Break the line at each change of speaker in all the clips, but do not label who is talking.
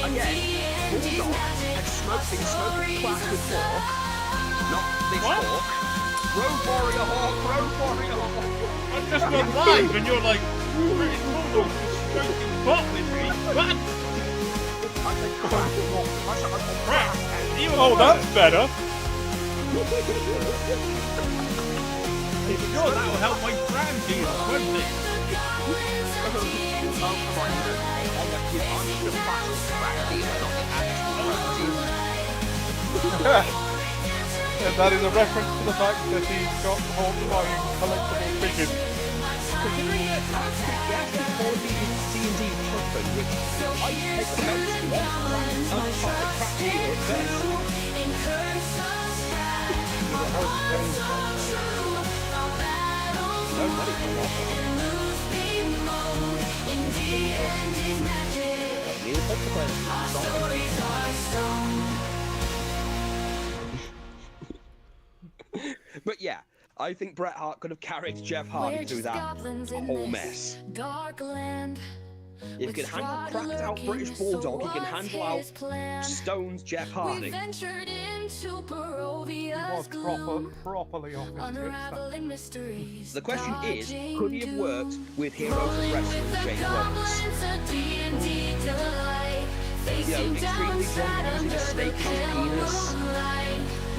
again, Bulldog had been smoking crack before. Not this hawk. Road Warrior Hawk, Road Warrior Hawk.
I've just gone live and you're like, British Bulldog stroking butt with me. What? Crack.
Oh, that's better.
Sure, that'll help my brand deal, won't it?
Oh, come on, I'm just a fashion crack dealer, not the actual crack dealer.
And that is a reference to the fact that he's got Hawk buying collectible figures.
Considering that he actually called me D&D husband, which I take offense to, I'm a crack dealer at best. But yeah, I think Bret Hart could have carried Jeff Hardy through that whole mess. If he can handle cracked out British Bulldog, he can handle out Stone's Jeff Hardy.
He was properly off his tits.
The question is, could he have worked with Heroes of Wrestling Jake Roberts? You know, extremely drunk using a snake as his penis,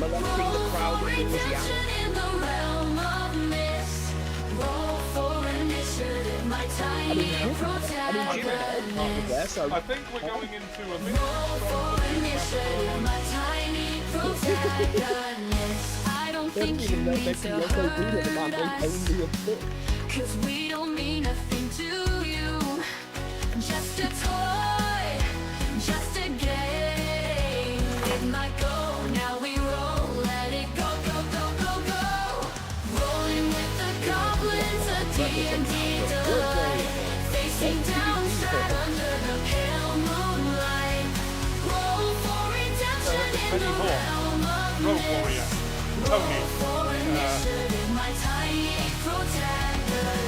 molesting the crowd with Louisiana.
I think we're going into a bit
I don't think you need to hurt us, 'cause we don't mean nothing to you. Just a toy, just a game. It might go, now we roll, let it go, go, go, go, go. Rolling with the goblins, a D&D delight. Facing down, straight under the pale moonlight. Roll for redemption in the realm of
Road Warrior. Tony.
my tiny protagonist.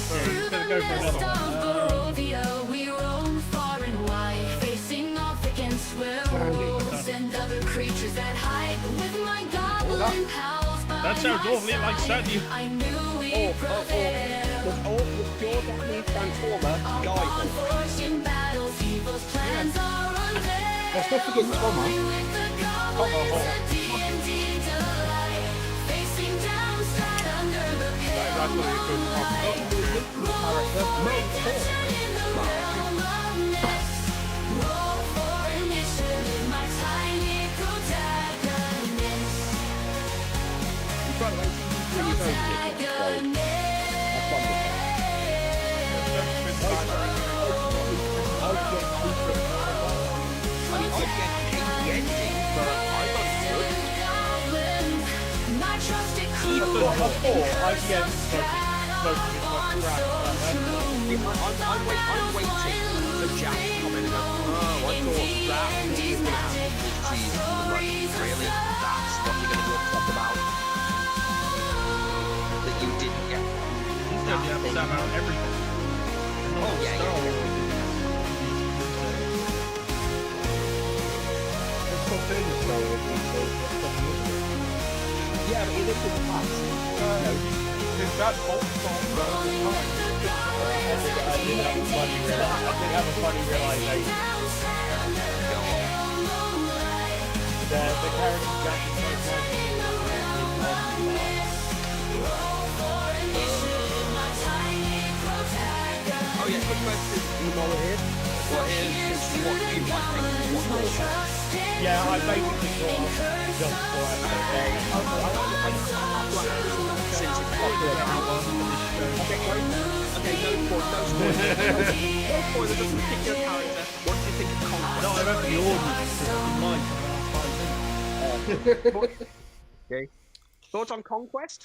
Through the mist of Barovia, we roam far and wide, facing off against werewolves and other creatures that hide. With my goblin pals by
That sounds
my
awfully like
side,
Sandy.
I knew we'd prevail.
There's pure Japanese Transformer, Guy.
Unfortunate battles, evil's plans are unveiled.
Let's not forget Thomas.
With the goblins, a D&D delight. Facing down, straight under the pale moonlight. Roll for redemption in the realm of mist. Roll for initiative, my tiny protagonist.
I mean, I get the ending, but I got it good.
My trusted crew.
I IGN smoking as much crap as that.
I'm waiting for Jack to come in and go, oh, I thought that was going to happen this season. I'm like, really? That's what you're going to talk about? That you didn't get?
He's going to be able to have out everything.
Oh, yeah, yeah. Yeah, but he lives in the past.
His dad bought song at the time.
I did have a funny realization. The character Jack is so
Oh, yeah, quick question. You know what it is? What is what you might think? What more?
Yeah, I basically thought just for
Since it's popular now. Okay, no spoilers. No spoilers of a particular character. What do you think of Conquest?
No, I remember the audience in mind.
Okay. Thoughts on Conquest?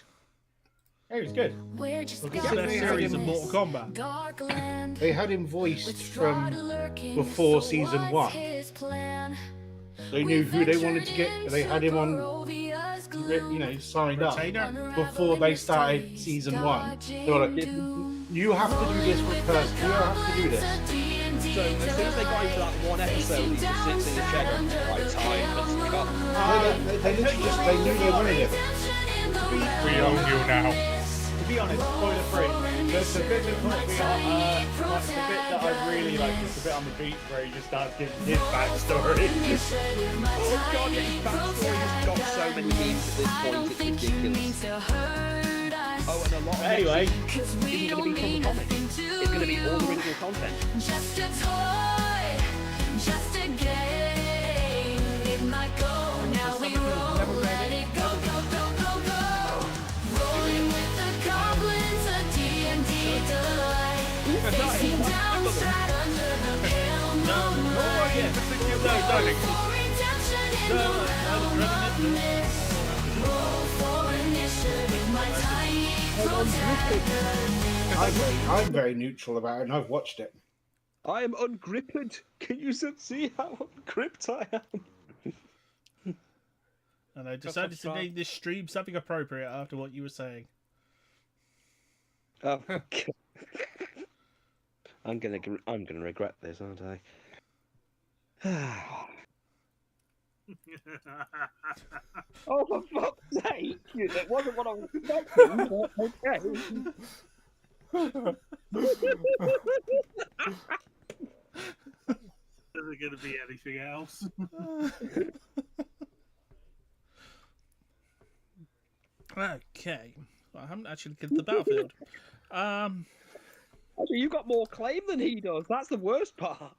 it was good.
We're just
Look at their series of Mortal Kombat.
Darkland.
They had him voiced from before season 1. They knew who they wanted to get. They had him on, signed up
Retainer?
before they started season 1. They were like, You have to do this with person. You have to do this.
So as soon as they got into that one episode, he just sits in the chair going, right time, let's cut.
They literally just they knew they wanted it.
We own you now.
To be honest, spoiler free. There's the bit that put me on, like the bit that I really like is the bit on the beach where he just starts giving his backstory.
Oh god, his backstory has got so many memes at this point, it's ridiculous. Oh, and a lot of
Anyway,
it isn't going to be from the comics. It's going to be all original content.
Just a toy, just a game. It might go, now we roll, let it go, go, go, go, go. Rolling with the goblins, a D&D delight. Facing down, straight under the pale moonlight. Roll for redemption in the realm of mist. Roll for initiative, my tiny protagonist.
I'm very neutral about it, and I've watched it.
I am ungripped. Can you see how ungripped I am?
And I decided to name this stream something appropriate after what you were saying.
Oh, God. I'm gonna regret this, aren't I? Oh, for fuck's sake! That wasn't what I was expecting, but okay.
Is it going to be anything else? Okay. Well, I haven't actually killed the battlefield.
Actually, you've got more claim than he does. That's the worst part.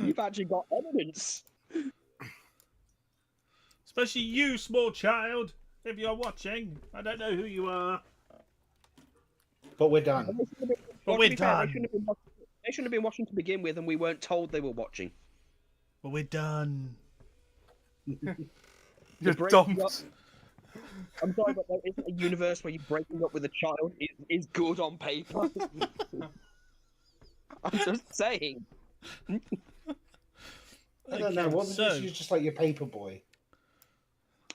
You've actually got evidence.
Especially you, small child. If you're watching, I don't know who you are.
But we're done.
But we're done.
They shouldn't have been watching to begin with, and we weren't told they were watching.
But we're done.
You're
breaking
dumped.
I'm sorry, but there isn't a universe where you breaking up with a child is good on paper. I'm just saying.
I don't know. What was this? You're just like your paper boy.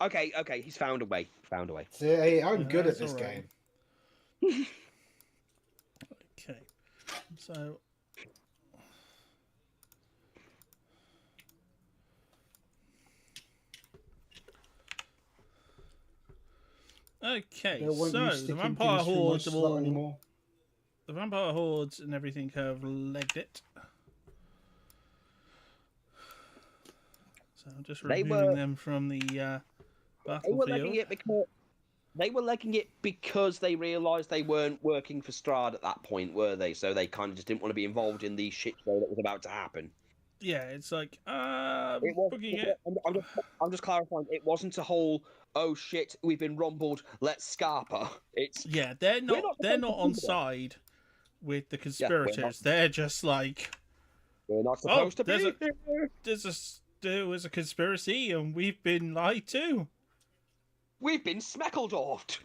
Okay, he's found a way. Found a way.
See, hey, I'm good at
that's
this
all right.
game.
Okay. So. Okay,
There won't be
so the
sticking
vampire
things through my
hordes have
slot
all,
anymore.
the vampire hordes and everything have legged it. So I'm just
They
removing
were-
them from the
They were
battlefield.
legging it because they realised they weren't working for Strahd at that point, were they? So they kind of just didn't want to be involved in the shit show that was about to happen.
Yeah, it's like
It was,
booking it.
I'm just clarifying. It wasn't a whole, oh shit, we've been rumbled, let's Scarpa. It's
Yeah, they're not.
not
They're
supposed
not
to
on
do that.
side with the
we're not.
conspirators. They're just like,
we're not supposed to
there's
be
a-
here.
there was a conspiracy and we've been lied to.
We've been Smeckledorfed.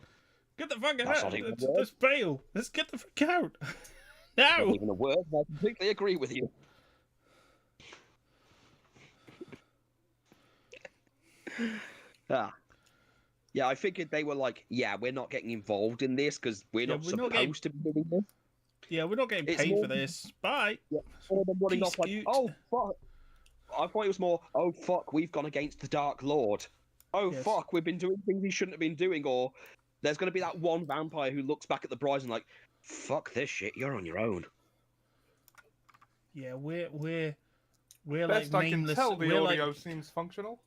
Get the fuck
That's
out!
not even a
Let's bail. Let's get the fuck out now.
Not even a word. I completely agree with you. Yeah, I figured they were like, yeah, we're not getting involved in this because we're not
we're
supposed
not getting-
to be doing this.
Yeah, we're not getting
It's
paid
more-
for this. Bye.
Or them running off like,
Dispute.
oh fuck. I thought it was more, oh fuck, we've gone against the Dark Lord. Oh
Yes.
fuck, we've been doing things he shouldn't have been doing. Or there's going to be that one vampire who looks back at the bride and like, fuck this shit, you're on your own.
Yeah, we're like
Best I can
nameless.
tell, the
we're
audio
like
seems functional.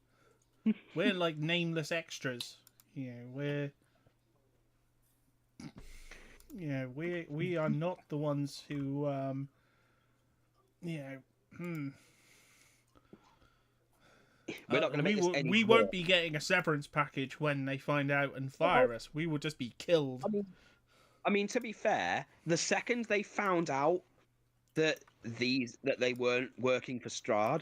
we're like nameless extras. You know, we are not the ones who
We're not going to make this any
we
more.
won't be getting a severance package when they find out and fire us. We will just be killed.
I mean, to be fair, the second they found out that they weren't working for Strahd,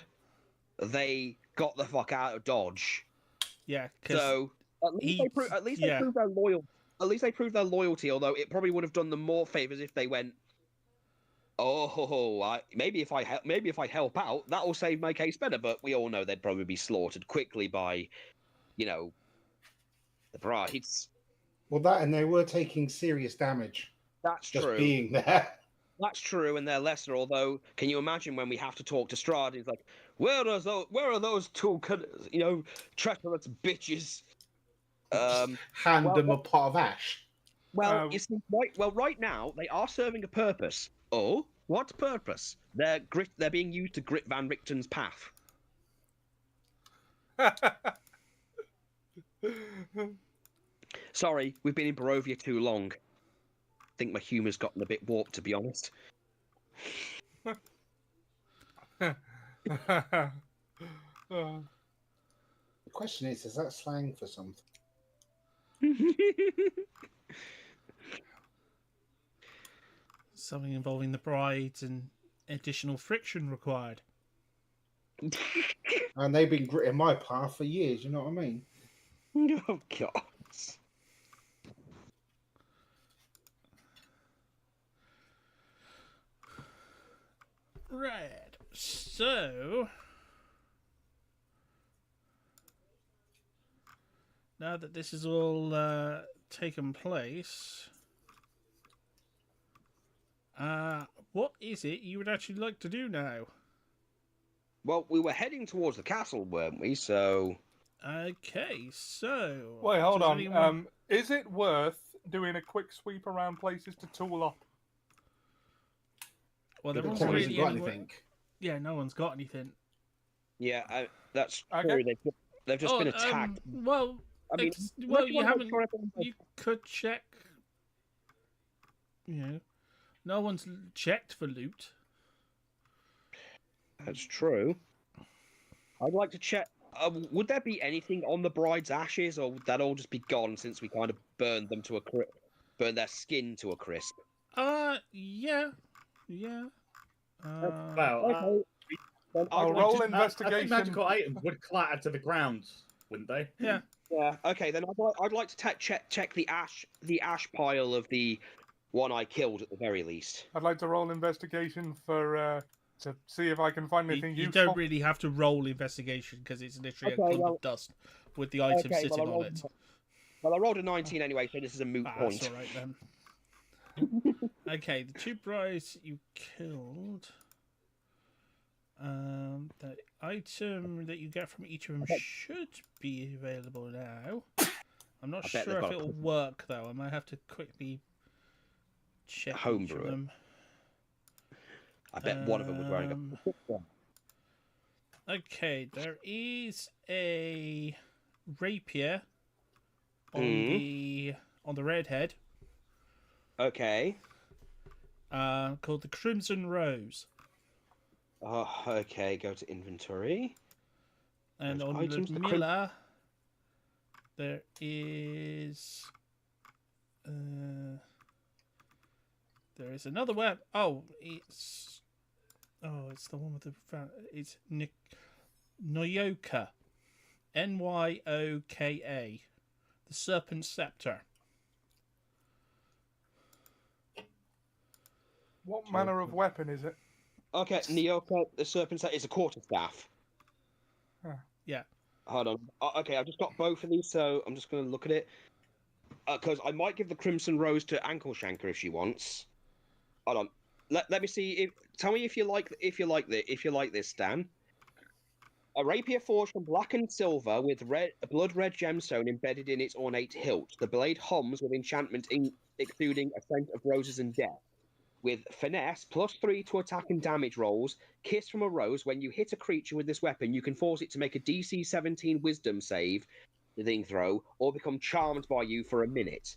they got the fuck out of Dodge.
Yeah, because
So at least they proved their loyalty. At least they proved their loyalty. Although it probably would have done them more favors if they went, maybe if I help out, that'll save my case better. But we all know they'd probably be slaughtered quickly by, the brides.
Well, that and they were taking serious damage.
That's
just
true.
being there.
That's true, and they're lesser. Although, can you imagine when we have to talk to Strahd? He's like, "Where are those two, treacherous bitches?"
Hand
well,
them a pot of ash.
Well, you see, right now they are serving a purpose. Oh, what purpose? They're being used to grit Van Richten's path. Sorry, we've been in Barovia too long. I think my humour's gotten a bit warped, to be honest.
The question is that slang for something?
Something involving the brides and additional friction required.
And they've been gritting my path for years, you know what I mean?
Oh, God.
Right. So, now that this has all taken place, what is it you would actually like to do now?
Well, we were heading towards the castle, weren't we? So...
Okay, so...
Wait, hold
does
on.
anyone-
Is it worth doing a quick sweep around places to tool up?
Well, there
But
wasn't
hasn't
really
got
any...
anything.
Yeah, no one's got anything.
Yeah, that's
Okay.
true. They've just been attacked.
Well,
I mean,
well, you
let's
haven't.
try to-
You could check. You know, no one's checked for loot.
That's true. I'd like to check. Would there be anything on the bride's ashes, or would that all just be gone since we kind of burned them to burned their skin to a crisp?
Yeah.
Well,
Okay. Then
I'll
I'd like
roll
to-
I think
investigation.
magical items would clatter to the ground, wouldn't they?
Yeah.
Yeah. Okay. Then I'd like to check the ash pile of the one I killed at the very least.
I'd like to roll investigation for to see if I can find anything
You
useful.
don't really have to roll investigation because it's literally a
Okay,
clump
well-
of dust with the item
Okay,
sitting
well, I
on
rolled,
it.
well, I rolled a 19 anyway, so this is a moot point.
That's all right then. Okay, the two brides you killed. The item that you get from each of them should be available now. I'm not
I bet
sure
they've
if
got a
it'll work though. I might have to quickly check each
Homebrew
of
it.
them.
I bet one of them was wearing a.
Okay, there is a rapier on the redhead,
Okay.
called the Crimson Rose,
Oh, okay. Go to inventory.
and
There's
on
items, the
Ludmilla there is another weapon. It's the one with the it's Nyoka, Nyoka, the Serpent Scepter.
What manner of weapon is it?
Okay, Nyoka, the serpent set is a quarterstaff.
Yeah.
Hold on. Okay, I've just got both of these, so I'm just going to look at it. Because I might give the Crimson Rose to Ankle Shanker if she wants. Hold on. Let me see. Tell me if you like this, Dan. A rapier forged from black and silver with a blood red gemstone embedded in its ornate hilt. The blade hums with enchantment exuding a scent of roses and death. With finesse, +3 to attack and damage rolls, kiss from a rose. When you hit a creature with this weapon, you can force it to make a DC 17 Wisdom saving throw, or become charmed by you for a minute.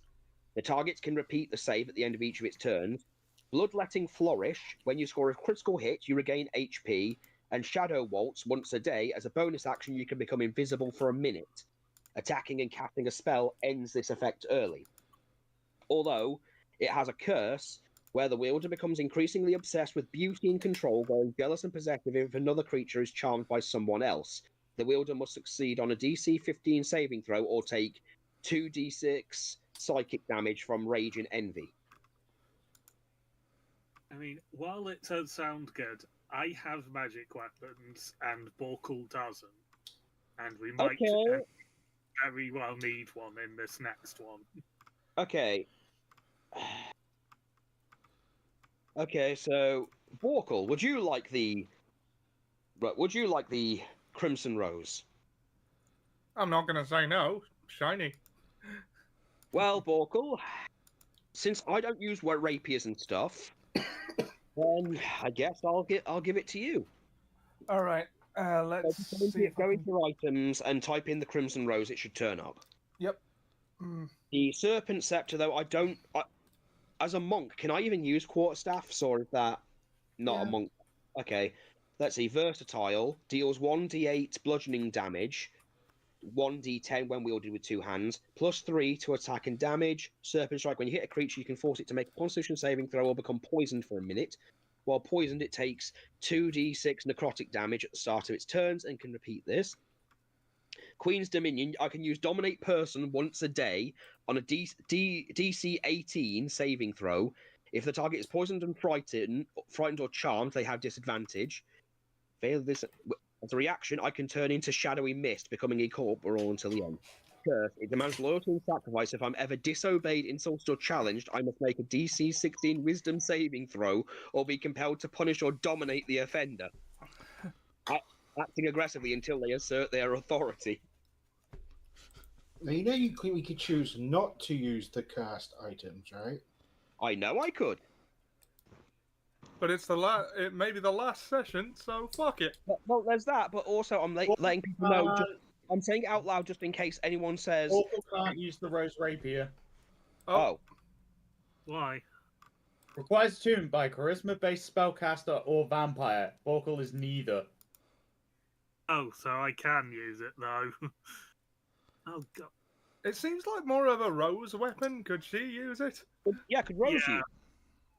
The target can repeat the save at the end of each of its turns. Bloodletting Flourish. When you score a critical hit, you regain HP. And Shadow Waltz, once a day. As a bonus action, you can become invisible for a minute. Attacking and casting a spell ends this effect early. Although, it has a curse where the wielder becomes increasingly obsessed with beauty and control, growing jealous and possessive if another creature is charmed by someone else. The wielder must succeed on a DC 15 saving throw or take 2d6 psychic damage from Rage and Envy.
I mean, while it does sound good, I have magic weapons and Borkul doesn't. And we might very well need one in this next one.
Okay. Okay, so Borkle, would you like the Crimson Rose?
I'm not gonna say no. Shiny.
Well, Borkle, since I don't use rapiers and stuff, then I guess I'll give it to you.
All right. Let's see if I
Go
can...
into your items and type in the Crimson Rose. It should turn up.
Yep. Mm.
The Serpent Scepter, though, as a monk, can I even use quarterstaffs, or is that not a monk? Okay. Let's see. Versatile deals 1d8 bludgeoning damage, 1d10 when wielded with two hands, +3 to attack and damage. Serpent Strike. When you hit a creature, you can force it to make a Constitution saving throw or become poisoned for a minute. While poisoned, it takes 2d6 necrotic damage at the start of its turns and can repeat this. Queen's Dominion. I can use Dominate Person once a day on a DC 18 saving throw. If the target is poisoned and frightened or charmed, they have disadvantage. Fail this. As a reaction, I can turn into Shadowy Mist, becoming incorporeal until the end. Curse. It demands loyalty and sacrifice. If I'm ever disobeyed, insulted, or challenged, I must make a DC 16 Wisdom saving throw or be compelled to punish or dominate the offender, acting aggressively until they assert their authority.
Now, you know we could choose not to use the cast items, right?
I know I could.
But it's it may be the last session, so fuck it.
Well, there's that, but also I'm letting people know. I'm saying it out loud just in case anyone says.
Borkle can't use the Rose Rapier.
Oh.
Why?
Requires attunement by charisma-based spellcaster or vampire. Borkle is neither.
Oh, so I can use it though. Oh god.
It seems like more of a Rose weapon. Could she use it?
Yeah, could Rose use it?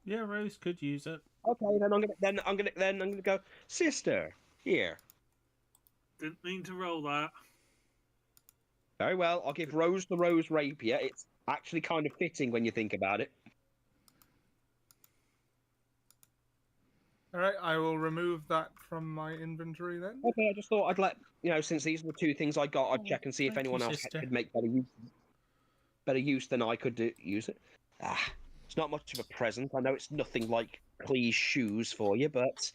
Yeah, Rose could use it.
Okay, then I'm gonna go, sister, here.
Didn't mean to roll that.
Very well, I'll give Rose the Rose Rapier. It's actually kind of fitting when you think about it.
All right, I will remove that from my inventory then.
Okay, I just thought I'd let since these are the two things I got, I'd check and see if
thank you,
anyone else
sister.
could make better use than I could use it. It's not much of a present. I know it's nothing like Clee's shoes for you, but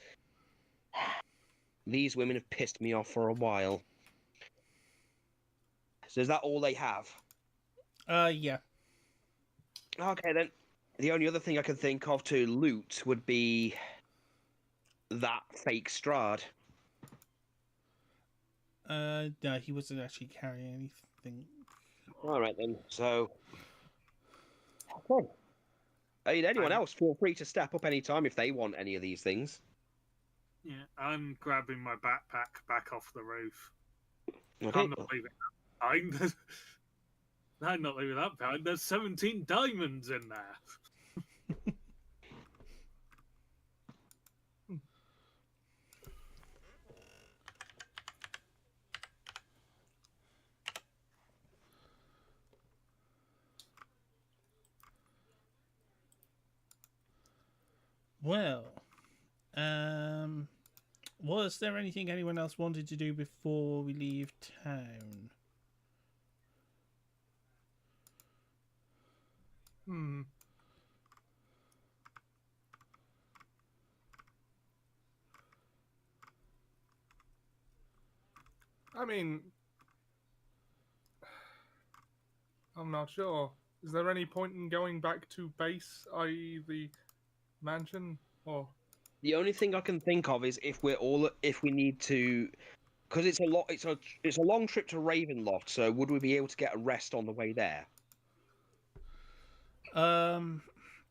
these women have pissed me off for a while. So is that all they have?
Yeah.
Okay, then. The only other thing I can think of to loot would be that fake Strahd.
No, he wasn't actually carrying anything.
All right, then. So... Okay. Anyone else, feel free to step up anytime if they want any of these things.
Yeah, I'm grabbing my backpack back off the roof.
Okay.
I'm not leaving that behind. I'm not leaving that behind. There's 17 diamonds in there.
Well, was there anything anyone else wanted to do before we leave town?
I mean, I'm not sure. Is there any point in going back to base, i.e. the mansion, or?
The only thing I can think of is if we need to, because it's a long trip to Ravenloft. So would we be able to get a rest on the way there?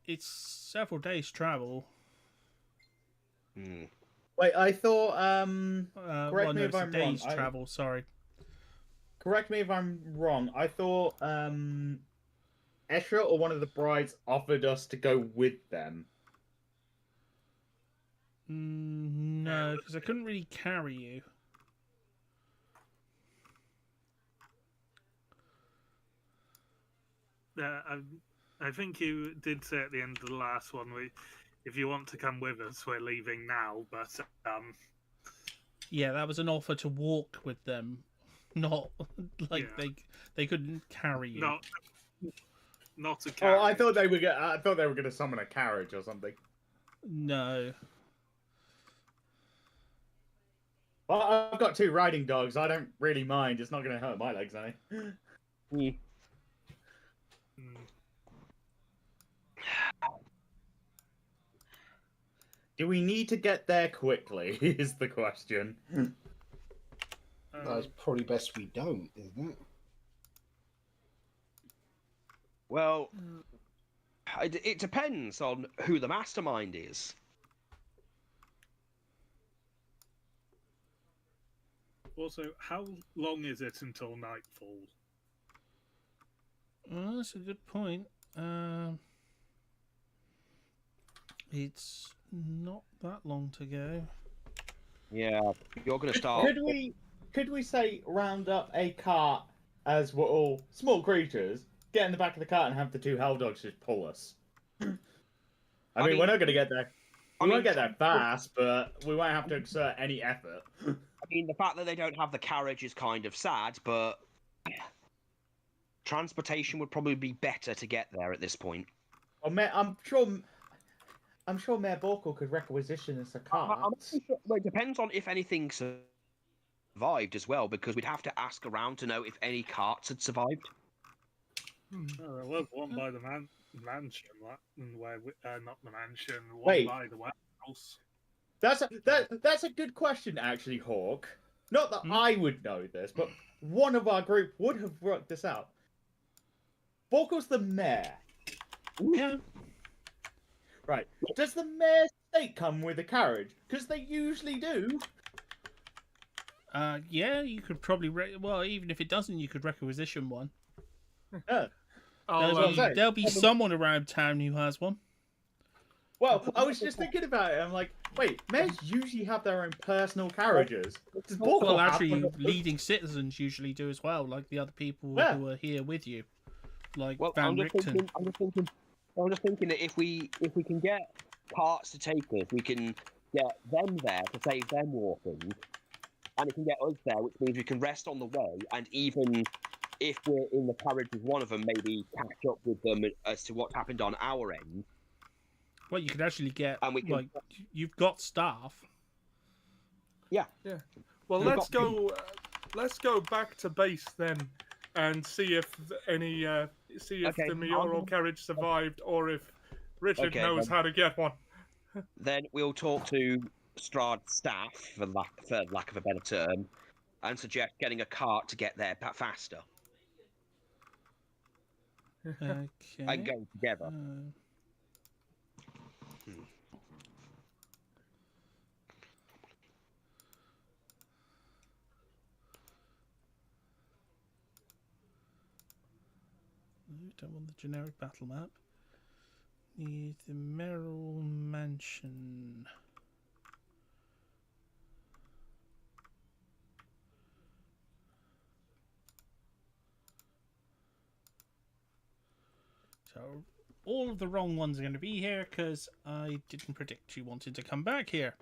It's several days travel.
Wait, I thought. Correct me
no,
if
it's a
I'm
day's
wrong.
travel. Sorry.
Correct me if I'm wrong. I thought Esra or one of the brides offered us to go with them.
No, because I couldn't really carry you.
I think you did say at the end of the last one, if you want to come with us, we're leaving now. But
yeah, that was an offer to walk with them, not like they couldn't carry you.
Not a carriage.
Oh, I thought they were going to summon a carriage or something.
No.
Well, I've got 2 riding dogs. I don't really mind. It's not going to hurt my legs, eh?
Mm.
Do we need to get there quickly? Is the question.
It's probably best we don't, isn't it?
Well, it depends on who the mastermind is.
Also, how long is it until nightfall?
Well, that's a good point. It's not that long to go.
Yeah, you're going to start.
Could we say round up a cart as we're all small creatures, get in the back of the cart and have the 2 hell dogs just pull us? I mean, we're not going to get there. We won't get there fast, but we won't have to exert any effort.
I mean, the fact that they don't have the carriage is kind of sad, but transportation would probably be better to get there at this point.
Oh, I'm sure Mayor Borkle could requisition us a cart.
Well, it depends on if anything survived as well, because we'd have to ask around to know if any carts had survived.
Oh, there was one by the mansion, where not the mansion, one
Wait.
by the warehouse.
That's a good question, actually, Hawk. Not that I would know this, but one of our group would have worked this out. Borkle's the mayor.
Yeah.
Right. Does the mayor's estate come with a carriage? Because they usually do.
Yeah, you could probably... well, even if it doesn't, you could requisition one.
Yeah.
There'll be someone around town who has one.
Well, I was just thinking about it. I'm like, wait, mayors usually have their own personal carriages. Does Borkle
Well,
have
actually,
one?
leading citizens usually do as well, like the other people
Yeah.
who are here with you. Like
Well,
Van
I'm just
Richten.
thinking that if we can get carts to take us, we can get them there to save them walking, and it can get us there, which means we can rest on the way, and even if we're in the carriage with one of them, maybe catch up with them as to what happened on our end.
Well, you could actually get,
And we can-
like, you've got staff.
Well,
We've
let's
got-
go. Let's go back to base then, and see if
Okay,
the mayoral carriage survived, or if Richard
Okay,
knows
then.
how to get one.
Then we'll talk to Strahd's staff, for lack of a better term, and suggest getting a cart to get there faster
Okay.
and go together.
Don't want the generic battle map. Need the Merrill Mansion. So all of the wrong ones are going to be here because I didn't predict you wanted to come back here.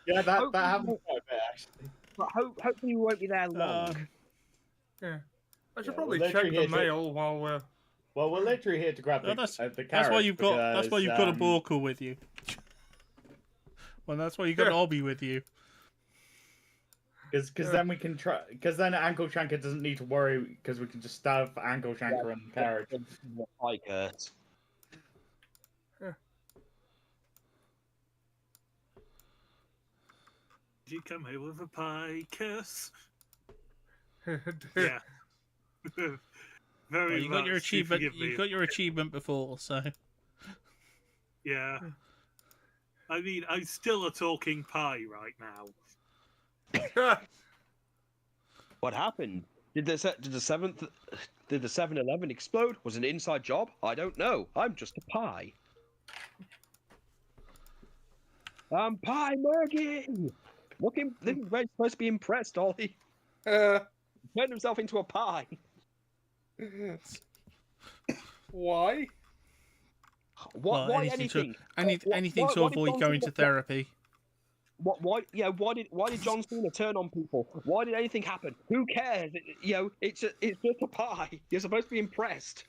Yeah, that happened quite a bit, actually.
But hopefully we won't be there long.
Yeah, I should
Yeah,
probably
well,
check
literally
the
here to-
mail while we're.
Well, we're literally here to grab
No,
the
that's
carriage.
That's why you've got. That's why you've got a
because,
Borkle with you. Well, that's why you got an Obby with you.
Because then we can try. Because then Ankle Shanker doesn't need to worry. Because we can just stab Ankle Shanker and the carriage.
Hi, Kurt.
Did you come here with a pie kiss?
Yeah.
Yeah. Very
Well, you got your
much,
achievement.
forgive me.
You got your achievement before, so.
Yeah. I mean, I'm still a talking pie right now.
What happened? Did the 7-Eleven explode? Was it an inside job? I don't know. I'm just a pie. I'm Pie Murgy. Looking, this is where he's supposed to be impressed, Ollie. Turned himself into a pie.
Why?
What?
Well,
Why
anything
anything?
to anything to
why did
avoid
John
going to
Cena-
therapy.
Why? Yeah. Why did John Cena turn on people? Why did anything happen? Who cares? It's just a pie. You're supposed to be impressed.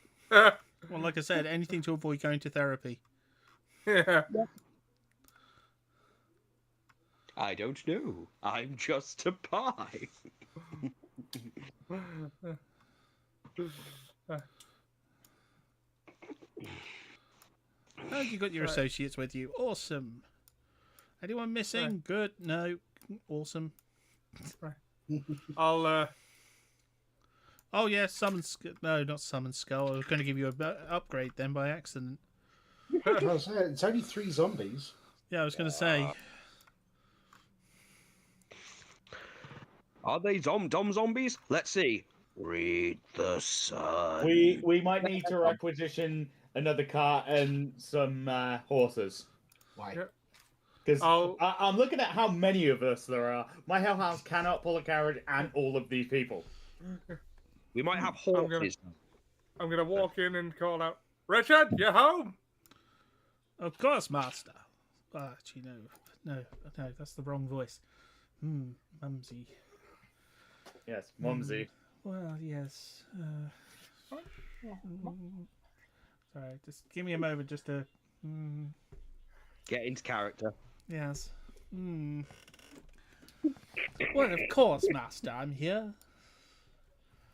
Well, like I said, anything to avoid going to therapy.
Yeah.
I don't know. I'm just a pie.
Oh, you got your associates with you. Awesome. Anyone missing? Good. No. Awesome.
I'll
Oh yeah, summon. No, not summon skull. I was going to give you a upgrade then by accident.
It's only 3 zombies.
Yeah, I was going to say.
Are they dom zombies? Let's see. Read the sun.
We might need to requisition another cart and some horses.
Why?
Yeah.
Because
I'll-
I'm looking at how many of us there are. My hellhounds cannot pull a carriage and all of these people.
We might have
gonna-
horses.
I'm gonna walk in and call out, Richard, you home?
Of course, master. Actually, no, that's the wrong voice. Mumsy.
Yes, Mumsy.
Well, yes. Sorry, just give me a moment just to.
Get into character.
Yes. Well, of course, master. I'm here.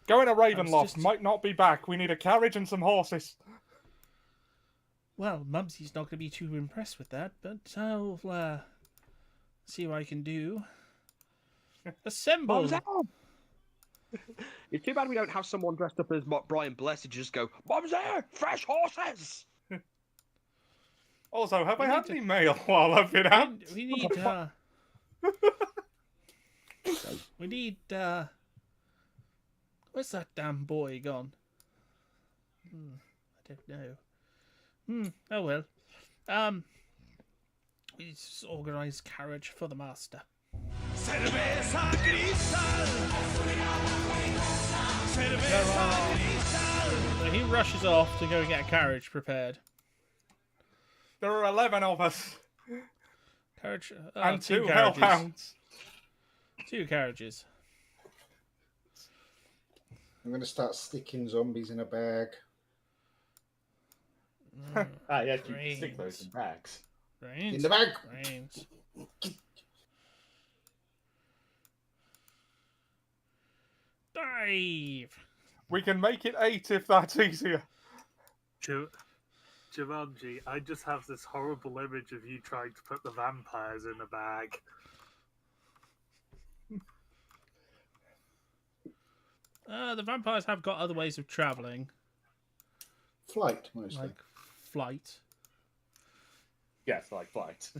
Going to
I
Ravenloft.
was just-
Might not be back. We need a carriage and some horses.
Well, Mumsy's not going to be too impressed with that, but I'll see what I can do. Assemble!
Mom's out! It's too bad we don't have someone dressed up as Brian Blessed to just go, Mom's there! Fresh horses!
Also, have
We
I
need
had
to-
any mail while I've been out?
We need, we need, where's that damn boy gone? I don't know. Oh well. We just organise carriage for the master. So he rushes off to go and get a carriage prepared.
There are 11 of us.
Carriage
and 2
carriages.
hellhounds.
2 carriages.
I'm going to start sticking zombies in a bag.
Yes, you stick those in bags.
Brains.
In the bag!
Brains. Dive!
We can make it 8 if that's easier.
Jumanji, I just have this horrible image of you trying to put the vampires in a bag.
The vampires have got other ways of travelling,
Flight, mostly.
like flight.
Yes, like flight.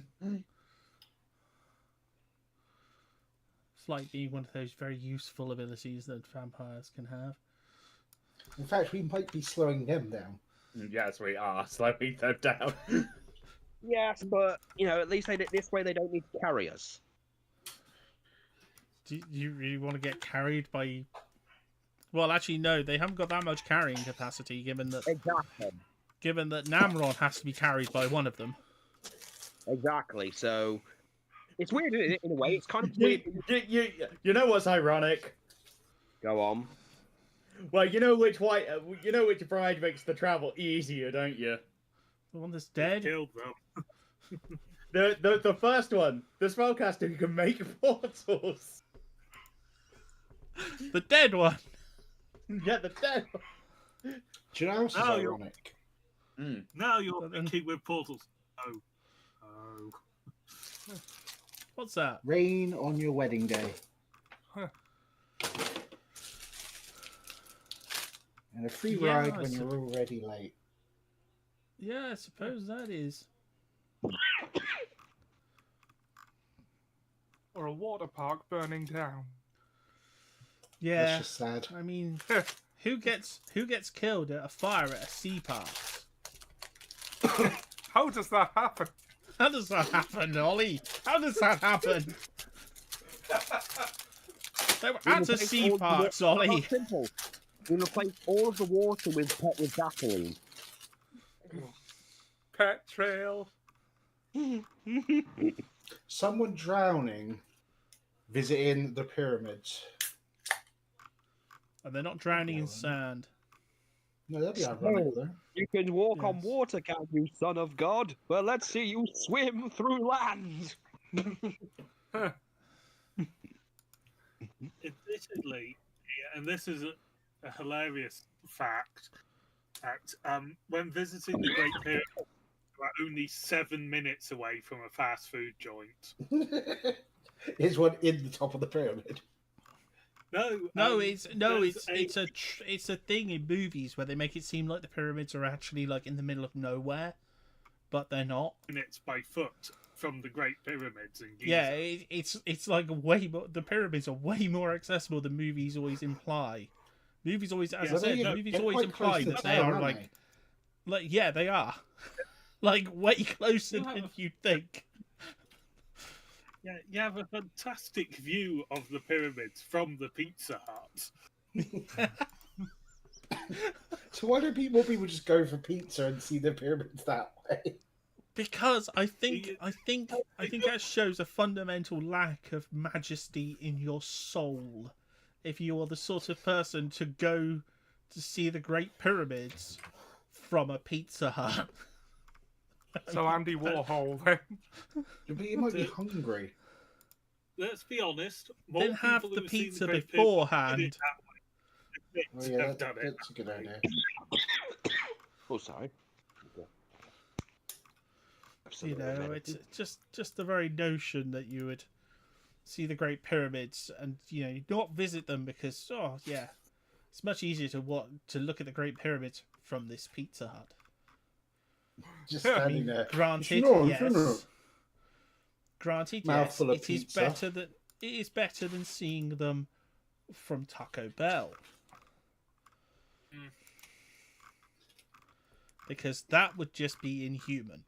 Flight being one of those very useful abilities that vampires can have.
In fact, we might be slowing them down.
Yes, we are slowing them down.
Yes, but, at least this way they don't need to carry us.
Do you really want to get carried by... Well, actually, no, they haven't got that much carrying capacity, given that Namron has to be carried by one of them.
Exactly, so... It's weird, isn't it, in a way? It's kind of weird.
You know what's ironic?
Go on.
Well, you know which bride makes the travel easier, don't you?
The one that's dead?
Killed them.
The first one, the spellcaster who can make portals.
The dead one!
Yeah, the dead one.
Do you know what else is
Oh, you're-
ironic?
Now you're
But then-
thinking with portals. Oh.
What's that?
Rain on your wedding day. And a free
Yeah,
ride
I
when
see.
you're already late.
Yeah, I suppose that is.
Or a water park burning down.
Yeah,
That's just sad.
I mean, who gets killed at a fire at a sea park?
How does that happen?
How does that happen, Ollie? How does that happen? They were at a sea park, Ollie.
Simple. We replace all of the water with gasoline.
Pet trail.
Someone drowning visiting the pyramids.
And they're not drowning in sand.
No, they'll be ironic there.
You can walk on
Yes.
water, can you, son of God? Well, let's see you swim through land.
Admittedly, and this is a hilarious fact, that when visiting the Great Pyramid, you are only 7 minutes away from a fast food joint.
Is one in the top of the pyramid?
No,
it's a thing in movies where they make it seem like the pyramids are actually like in the middle of nowhere, but they're not.
minutes by foot from the Great Pyramids in Giza.
Yeah, it's like way more. The pyramids are way more accessible than movies always imply. Movies always, as I
Well,
said,
they're
movies
quite
always
close
imply
to
that
the
they
town,
are
aren't
like yeah, they are, like way closer
You have
than
a-
you'd think.
Yeah, you have a fantastic view of the pyramids from the Pizza Hut.
So why don't more people just go for pizza and see the pyramids that way?
Because I think that shows a fundamental lack of majesty in your soul. If you are the sort of person to go to see the Great Pyramids from a Pizza Hut.
So Andy Warhol then.
But you might be hungry.
Let's be honest. More
Then have
people
the
who have seen
pizza
Great Pyramid
beforehand.
did it that way.
Oh, yeah,
Have done it.
that's a good idea.
Oh, sorry.
You know, it's just the very notion that you would see the Great Pyramids and not visit them because it's much easier to look at the Great Pyramids from this Pizza Hut.
Just standing there.
Granted,
No,
yes.
no.
Granted, yes,
Mouthful of
it is
pizza.
better than seeing them from Taco Bell. Because that would just be inhuman.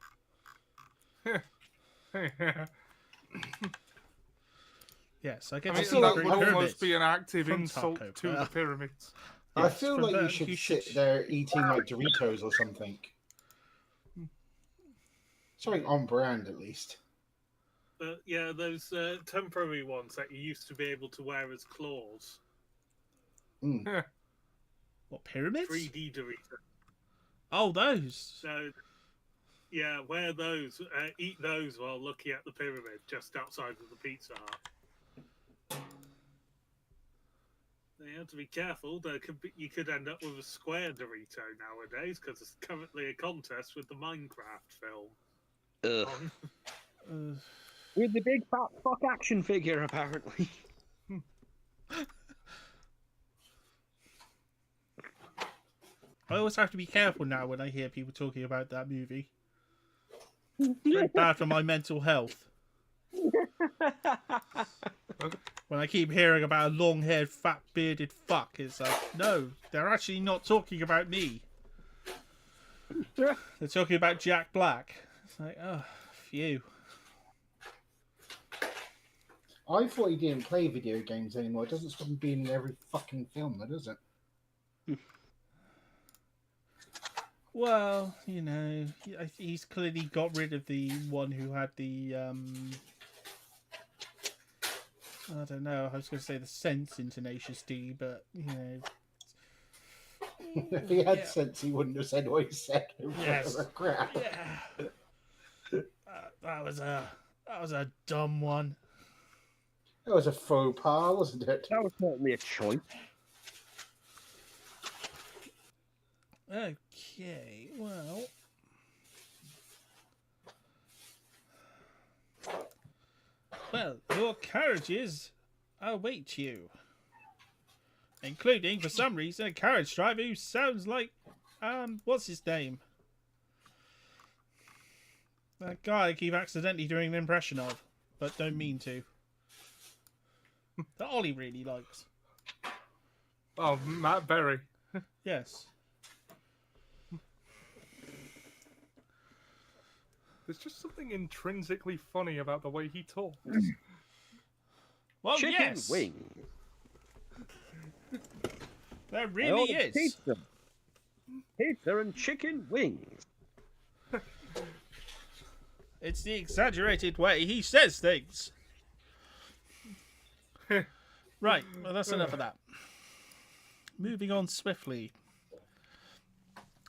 Yes, I get to
I
see
mean,
the
that
Great
would
Pyramids.
almost be an active
from
insult
Taco
to
Bell.
the pyramids.
I
Yes,
feel
from
like
there,
you should
you
sit
should-
there eating like Doritos or something. Something on brand, at least.
Yeah, those temporary ones that you used to be able to wear as claws.
Mm.
What, pyramids?
3D Doritos.
Oh, those.
So, yeah, wear those. Eat those while looking at the pyramid just outside of the Pizza Hut. You have to be careful. You could end up with a square Dorito nowadays because there's currently a contest with the Minecraft film.
Ugh.
on.
With the big fat fuck action figure, apparently.
I always have to be careful now when I hear people talking about that movie. It's very bad for my mental health. When I keep hearing about a long-haired, fat-bearded fuck, it's like, no, they're actually not talking about me. They're talking about Jack Black. It's like, oh, phew.
I thought he didn't play video games anymore. It doesn't stop him being in every fucking film, though, does it?
Well, he's clearly got rid of the one who had the, I don't know, I was going to say the sense in Tenacious D, but,
If he had
Yeah.
sense, he wouldn't have said what he said.
Yes.
Crap.
yeah. That was a dumb one.
That was a faux pas, wasn't it?
That was certainly a choice.
Okay, well. Well, your carriages await you. Including, for some reason, a carriage driver who sounds like, what's his name? That guy I keep accidentally doing an impression of, but don't mean to. That Ollie really likes.
Oh, Matt Berry.
Yes.
There's just something intrinsically funny about the way he talks.
Well,
Chicken
yes.
wings.
There
I
really
ordered
is.
Pizza. Pizza and chicken wings.
It's the exaggerated way he says things. Right, well, that's enough of that. Moving on swiftly.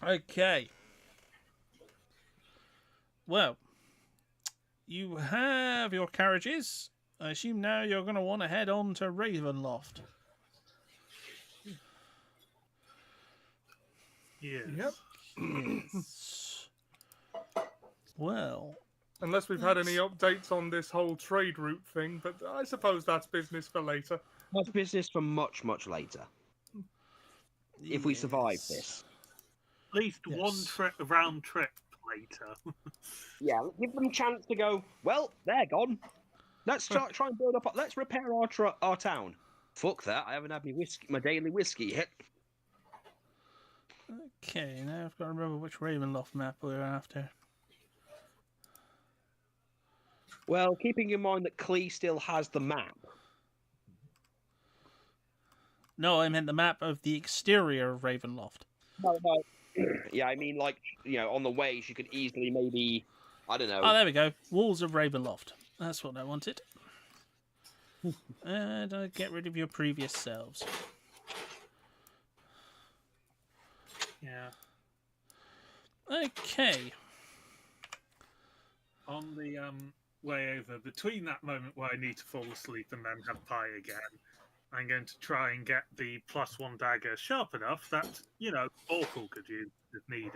Okay. Well, you have your carriages. I assume now you're going to want to head on to Ravenloft.
Yes.
Yep.
Yes. Well,
Unless we've had any updates on this whole trade route thing, but I suppose that's business for later.
That's business for much, much later. If we survive
yes.
this.
At least
Yes.
one round trip later.
Yeah, give them a chance to go, well, they're gone. Let's try and build up. Let's repair our town. Fuck that. I haven't had my daily whiskey yet.
Okay, now I've got to remember which Ravenloft map we're after.
Well, keeping in mind that Clee still has the map.
No, I meant the map of the exterior of Ravenloft.
No. Yeah, I mean, like, on the way, she could easily maybe, I don't know.
Oh, there we go. Walls of Ravenloft. That's what I wanted. And get rid of your previous selves.
Yeah.
Okay.
On the way over, between that moment where I need to fall asleep and then have pie again, I'm going to try and get the +1 dagger sharp enough that, Orkle could use if needed.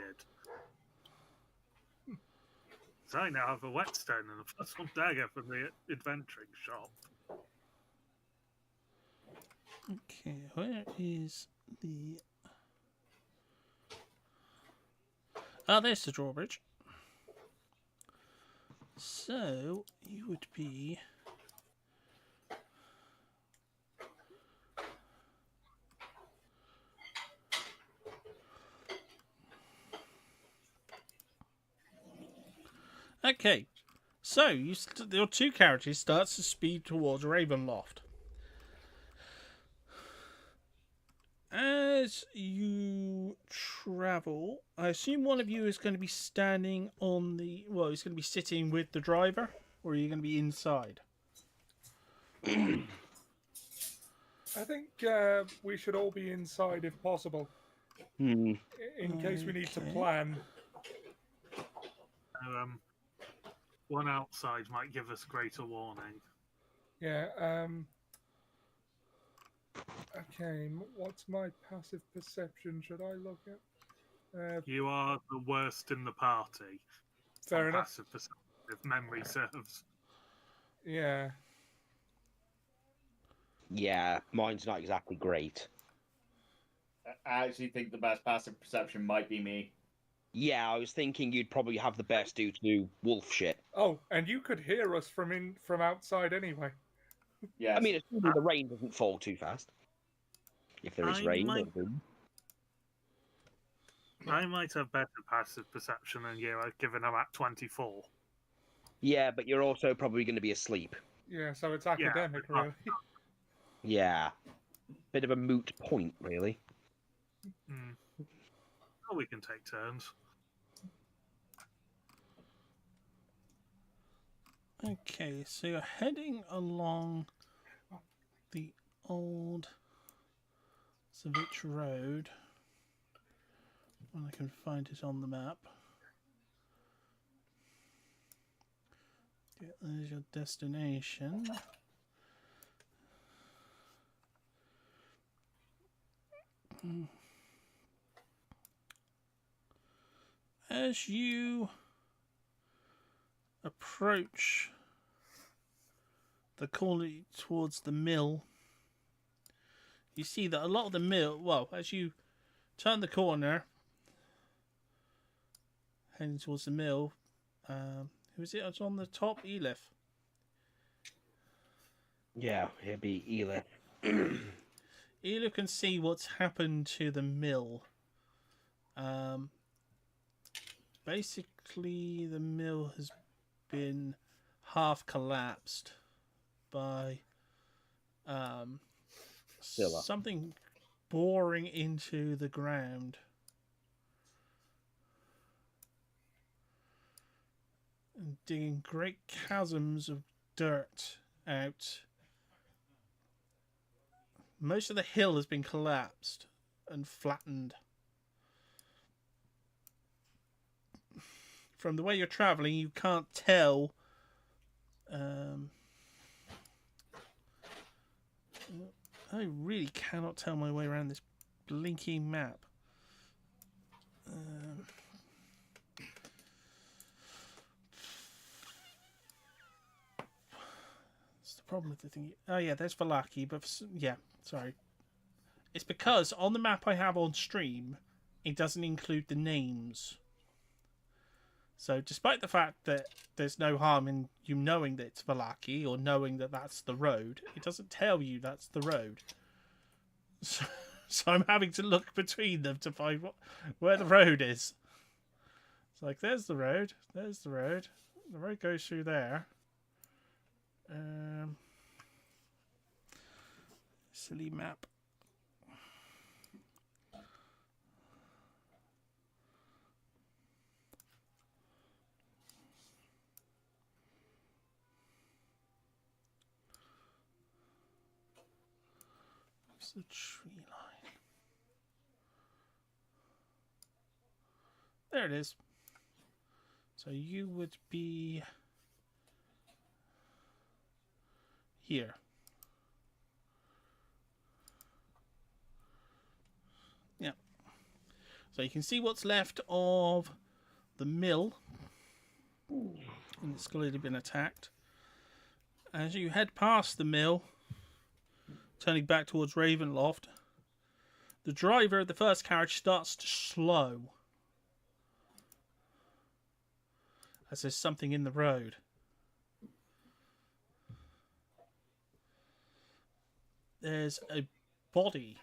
So I now have a whetstone and a +1 dagger from the adventuring shop.
Okay, where is the... Ah, there's the drawbridge. So, you would be... Okay, so your two characters starts to speed towards Ravenloft. As you travel, I assume one of you is going to be standing on the... Well, he's going to be sitting with the driver, or are you going to be inside?
I think we should all be inside if possible, in case we need to
Okay.
plan.
One outside might give us greater warning.
Yeah. Okay. What's my passive perception? Should I look at?
You are the worst in the party.
Fair enough.
Passive perception, if memory serves.
Yeah.
Yeah, mine's not exactly great.
I actually think the best passive perception might be me.
Yeah, I was thinking you'd probably have the best due to wolf shit.
Oh, and you could hear us from outside anyway.
Yes.
I mean, assuming the rain doesn't fall too fast. If there is
I
rain.
might-
or boom.
I might have better passive perception than you, given I'm at 24.
Yeah, but you're also probably going to be asleep.
Yeah. So it's academic, really.
Yeah. Bit of a moot point, really.
Oh, we can take turns.
Okay, so you're heading along the old Savitch Road. When I can find it on the map. Yeah, there's your destination. As you approach the corner towards the mill, you see that a lot of the mill, well, as you turn the corner, heading towards the mill, who is it? It's on the top, Elif.
Yeah, it'd be Elif.
Elif can see what's happened to the mill. Basically, the mill has been half collapsed by
Scylla.
something boring into the ground. And digging great chasms of dirt out. Most of the hill has been collapsed and flattened. from the way you're traveling, you can't tell. I really cannot tell my way around this blinking map. That's the problem with the thing. Oh yeah, there's Vallaki, but yeah, sorry. It's because on the map I have on stream, it doesn't include the names. So despite the fact that there's no harm in you knowing that it's Vallaki or knowing that that's the road, it doesn't tell you that's the road. So I'm having to look between them to find where the road is. It's like, there's the road. There's the road. The road goes through there. Silly map. What's the tree line? There it is. So you would be here. Yeah. So you can see what's left of the mill. And it's clearly been attacked. As you head past the mill, turning back towards Ravenloft, the driver of the first carriage starts to slow. As there's something in the road. There's a body.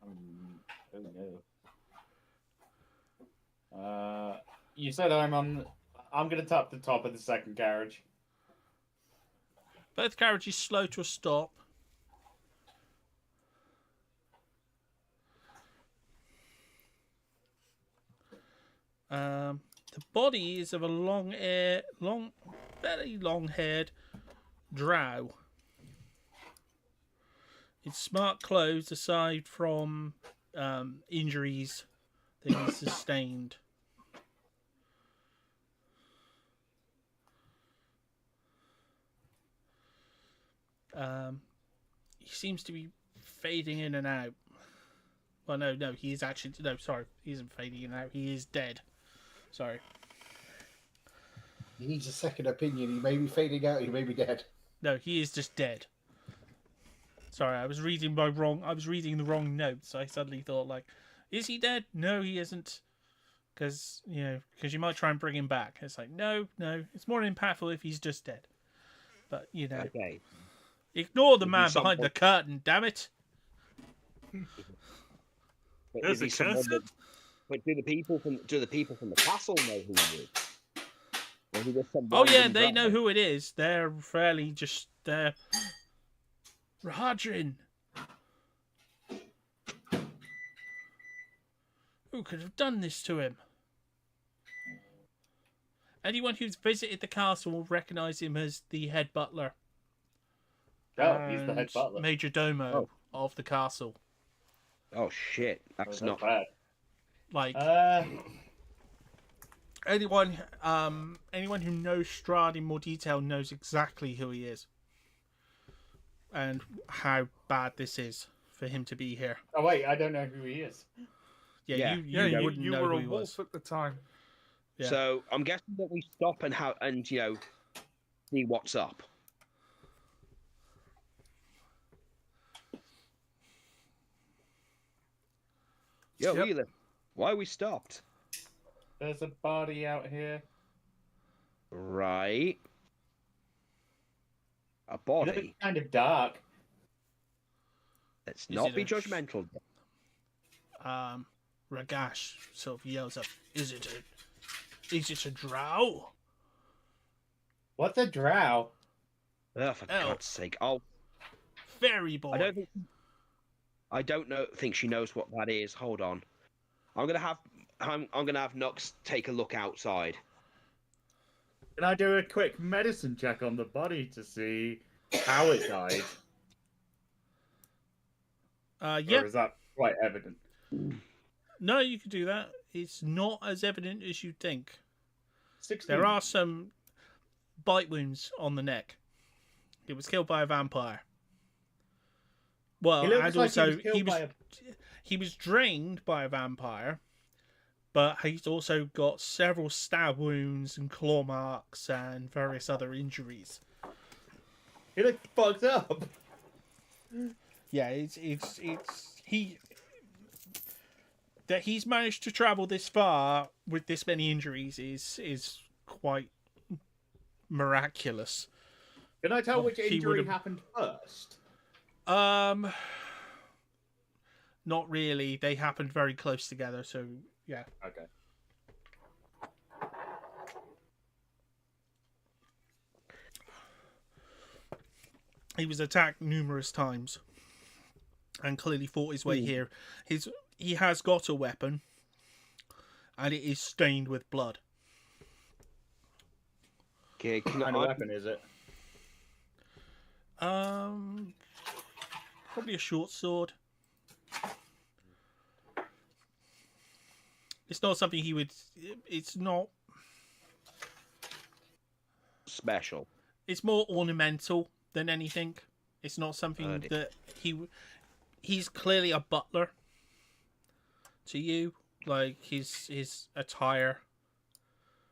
Oh no. You said I'm gonna tap the top of the second carriage.
Both carriages slow to a stop. The body is of a very long-haired drow. It's smart clothes aside from injuries that he sustained. He seems to be fading in and out. Well, no, he is actually... No, sorry, he isn't fading in and out. He is dead. Sorry.
He needs a second opinion. He may be fading out. He may be dead.
No, he is just dead. Sorry, I was reading the wrong notes. I suddenly thought, like, is he dead? No, he isn't. Because you might try and bring him back. It's like, no. It's more impactful if he's just dead. But,
Okay.
Ignore the man behind the curtain, damn it.
But
There's
is he
a
someone
cursor?
But do the people from the castle know who he is? Or is he just some
Oh yeah,
random
they
guy?
know who it is. They're fairly just there. Rahadrin. Who could have done this to him? Anyone who's visited the castle will recognise him as the head butler.
Oh, he's the head
and
butler.
Major Domo of the castle.
Oh shit, that's
Oh,
not.
bad.
Like anyone who knows Strahd in more detail knows exactly who he is and how bad this is for him to be here.
Oh wait, I don't know who he is.
Yeah,
Yeah.
you wouldn't
you
know
were
who
a
he
wolf
was.
at the time.
Yeah.
So I'm guessing that we stop and see what's up. Yo,
Yep.
Wheeler, why we stopped?
There's a body out here.
Right. A
It
body.
looks kind of dark.
Let's
Is
not
it
be
a-
judgmental.
Ragash sort of yells up, is it a drow?
What's a drow?
Oh, for
Oh.
God's sake! Oh,
Fairy boy.
I don't think she knows what that is. Hold on. I'm gonna have Nux take a look outside.
Can I do a quick medicine check on the body to see how it died?
Yeah.
Or is that quite evident?
No, you could do that. It's not as evident as you think.
16.
There are some bite wounds on the neck. He was killed by a vampire. Well,
He looks
and
like
also
he was killed
he was drained by a vampire, but he's also got several stab wounds and claw marks and various other injuries.
He looked fucked up.
Yeah, it's that he's managed to travel this far with this many injuries is quite miraculous.
Can I tell which
He
injury
would've-
happened first?
Not really. They happened very close together, so yeah.
Okay.
He was attacked numerous times and clearly fought his way here. He has got a weapon and it is stained with blood.
Okay,
What
can
kind of
I,
weapon is it?
Probably a short sword. It's not something he would. It's not.
special?
It's more ornamental than anything. It's not something
Alrighty.
that he's clearly a butler to you. Like his attire.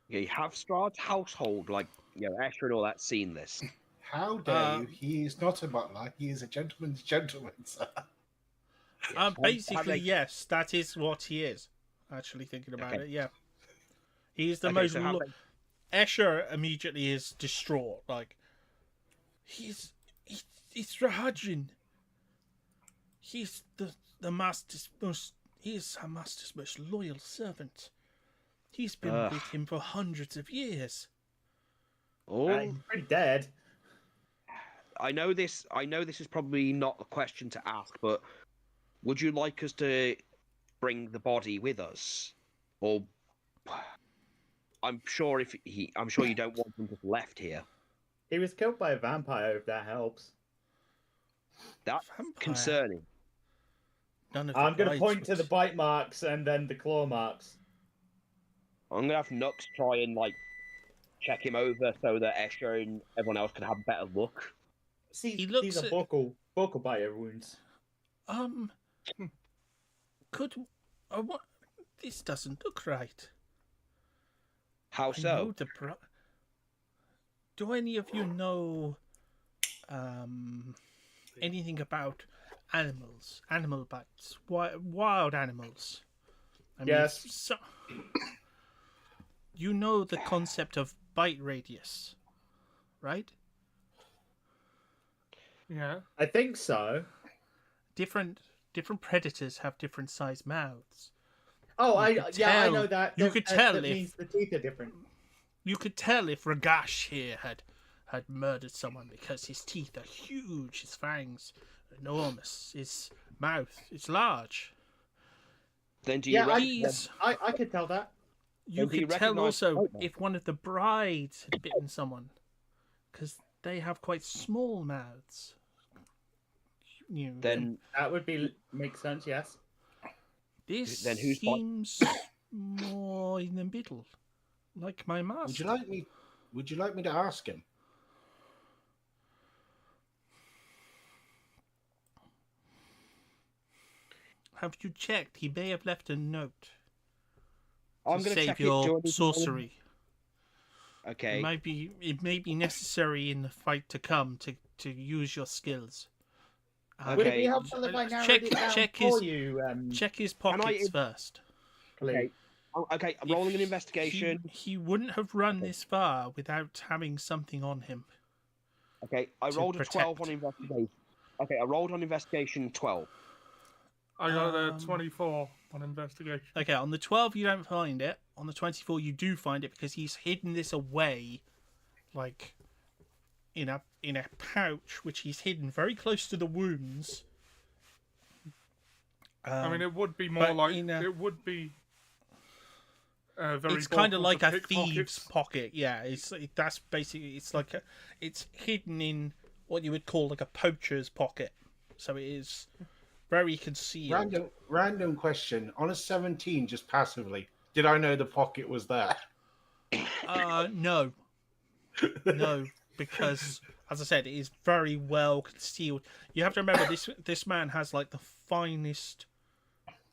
Yeah, you have Strahd's household, like, you know, Escher and all that, seen this.
How dare you? He is not a butler. He is a gentleman's gentleman, sir.
Basically, yes, that is what he is. Actually, thinking about
Okay.
it, yeah. He's the
Okay,
most.
so how
Escher immediately is distraught. Like, he's Rahadrin. He's the master's most. He is our master's most loyal servant. He's been
Ugh.
with him for hundreds of years.
Oh,
He's pretty dead.
I know this is probably not a question to ask, but would you like us to bring the body with us, or I'm sure you don't want him just left here.
He was killed by a vampire, if that helps.
That's
Vampire.
concerning.
None of
I'm
the
going to
rights
point to
would-
the bite marks and then the claw marks.
I'm gonna have Nux try and like check him over so that Escher and everyone else can have a better look.
See,
He looks
these are
at-
vocal biter wounds.
Could what? This doesn't look right.
How
I know
so?
the Do any of you know anything about animals, animal bites, wild animals? I mean,
Yes.
So, you know the concept of bite radius, right?
Yeah.
I think so.
Different predators have different sized mouths.
Oh, I
could
I
tell-
know that.
you
That-
could
that-
tell
that
if-
means the teeth are different.
You could tell if Ragash here had murdered someone because his teeth are huge, his fangs are enormous, his mouth is large.
Then do you
Yeah,
He's-
I could tell that.
You
do you
could tell
recognise
also
the opener?
if one of the brides had bitten someone, because they have quite small mouths. You know,
then
That would make sense. Yes.
this
then who's
seems more in the middle, like my master.
Would you like me to ask him?
Have you checked? He may have left a note
I'm
to
gonna
save
check
your
it.
sorcery.
Okay.
It may be necessary in the fight to come to use your skills.
Would it
Okay.
be helpful if I narrowed
check-
it down
check
for
his-
you?
Check his
I-
pockets first.
please?
Okay, I'm rolling an investigation.
He wouldn't have run this far without having something on him.
Okay, I
to
rolled a 12 on
protect.
investigation. Okay, I rolled on investigation 12.
I got a
Um,
24 on investigation.
Okay, on the 12 you don't find it. On the 24 you do find it because he's hidden this away, like in a pouch which he's hidden very close to the wounds.
I mean, it would be more
but
like
in a-
it would be very.
It's kind of
vocal
like
for
a thieves'
pickpockets.
pocket. Yeah, that's basically it's hidden in what you would call like a poacher's pocket. So it is very concealed.
Random question. On a 17, just passively, did I know the pocket was there?
No. No, because as I said, it is very well concealed. You have to remember this man has like the finest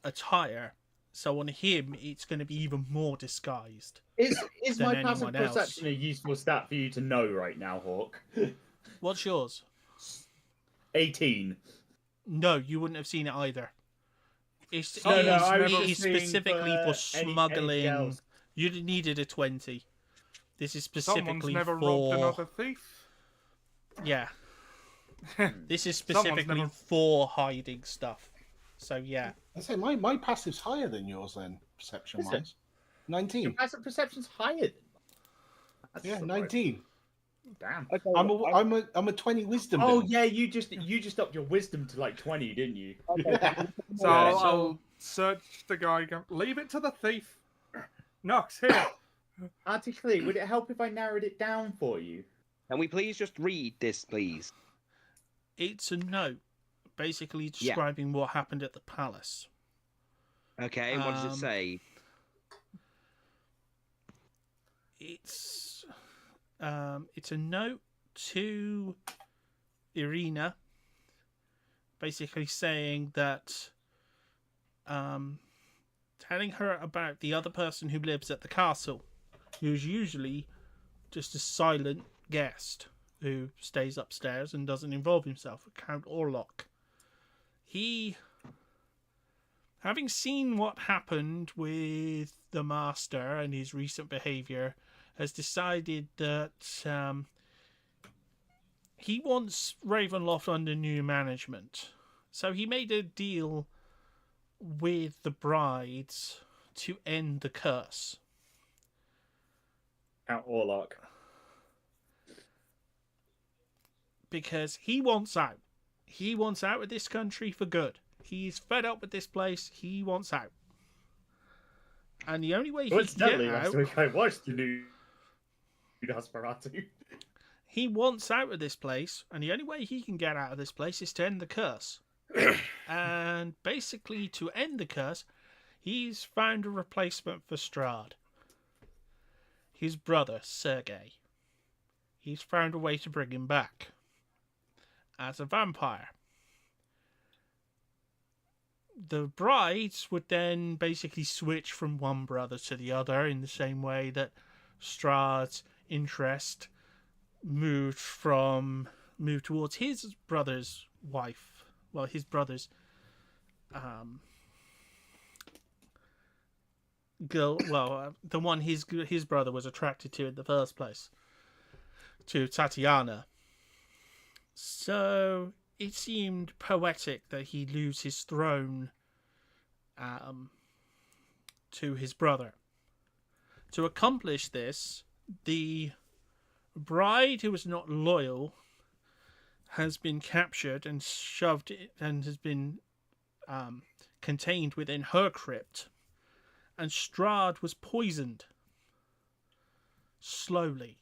attire, so on him it's going to be even more disguised.
Is
than
my passive
anyone else.
perception a useful stat for you to know right now, Hawk?
What's yours?
18.
No, you wouldn't have seen it either. It's,
No,
it
no,
is-
I was
it
just
is
seeing
specifically for
anything
smuggling.
else.
You needed a 20. This is
Someone's
specifically
never robbed
for
another thief.
yeah. This is
Someone's
specifically
never-
for hiding stuff. So yeah,
I say my passive's higher than yours then, perception
Is it?
wise. 19.
Your passive perception's higher than That's
Yeah,
surprising.
19.
Damn.
Okay,
I'm a 20 wisdom.
Oh
build.
yeah, you just upped your wisdom to like 20, didn't you?
okay.
So
Yeah,
I'll search the guy. Go, leave it to the thief. Knox here.
Artically, would it help if I narrowed it down for you?
Can we please just read this, please?
it's a note basically describing what happened at the palace.
Okay, and what does it say?
It's a note to Irina, basically saying that telling her about the other person who lives at the castle, who's usually just a silent guest who stays upstairs and doesn't involve himself, Count Orlok. He, having seen what happened with the master and his recent behavior, has decided that he wants Ravenloft under new management. So he made a deal with the brides to end the curse.
Count Orlok.
Because he wants out. He wants out of this country for good. He's fed up with this place. He wants out. And the only way he can get
Coincidentally,
out...
last week I watched the new Nosferatu.
He wants out of this place, and the only way he can get out of this place is to end the curse. And basically, to end the curse, he's found a replacement for Strahd. His brother, Sergei. He's found a way to bring him back. As a vampire. The brides would then basically switch from one brother to the other in the same way that Strahd's interest moved towards his brother's wife. Well, his brother's girl. Well, the one his brother was attracted to in the first place, to Tatiana. So it seemed poetic that he lose his throne to his brother. To accomplish this, the bride who was not loyal has been captured and shoved and has been contained within her crypt, and Strahd was poisoned slowly.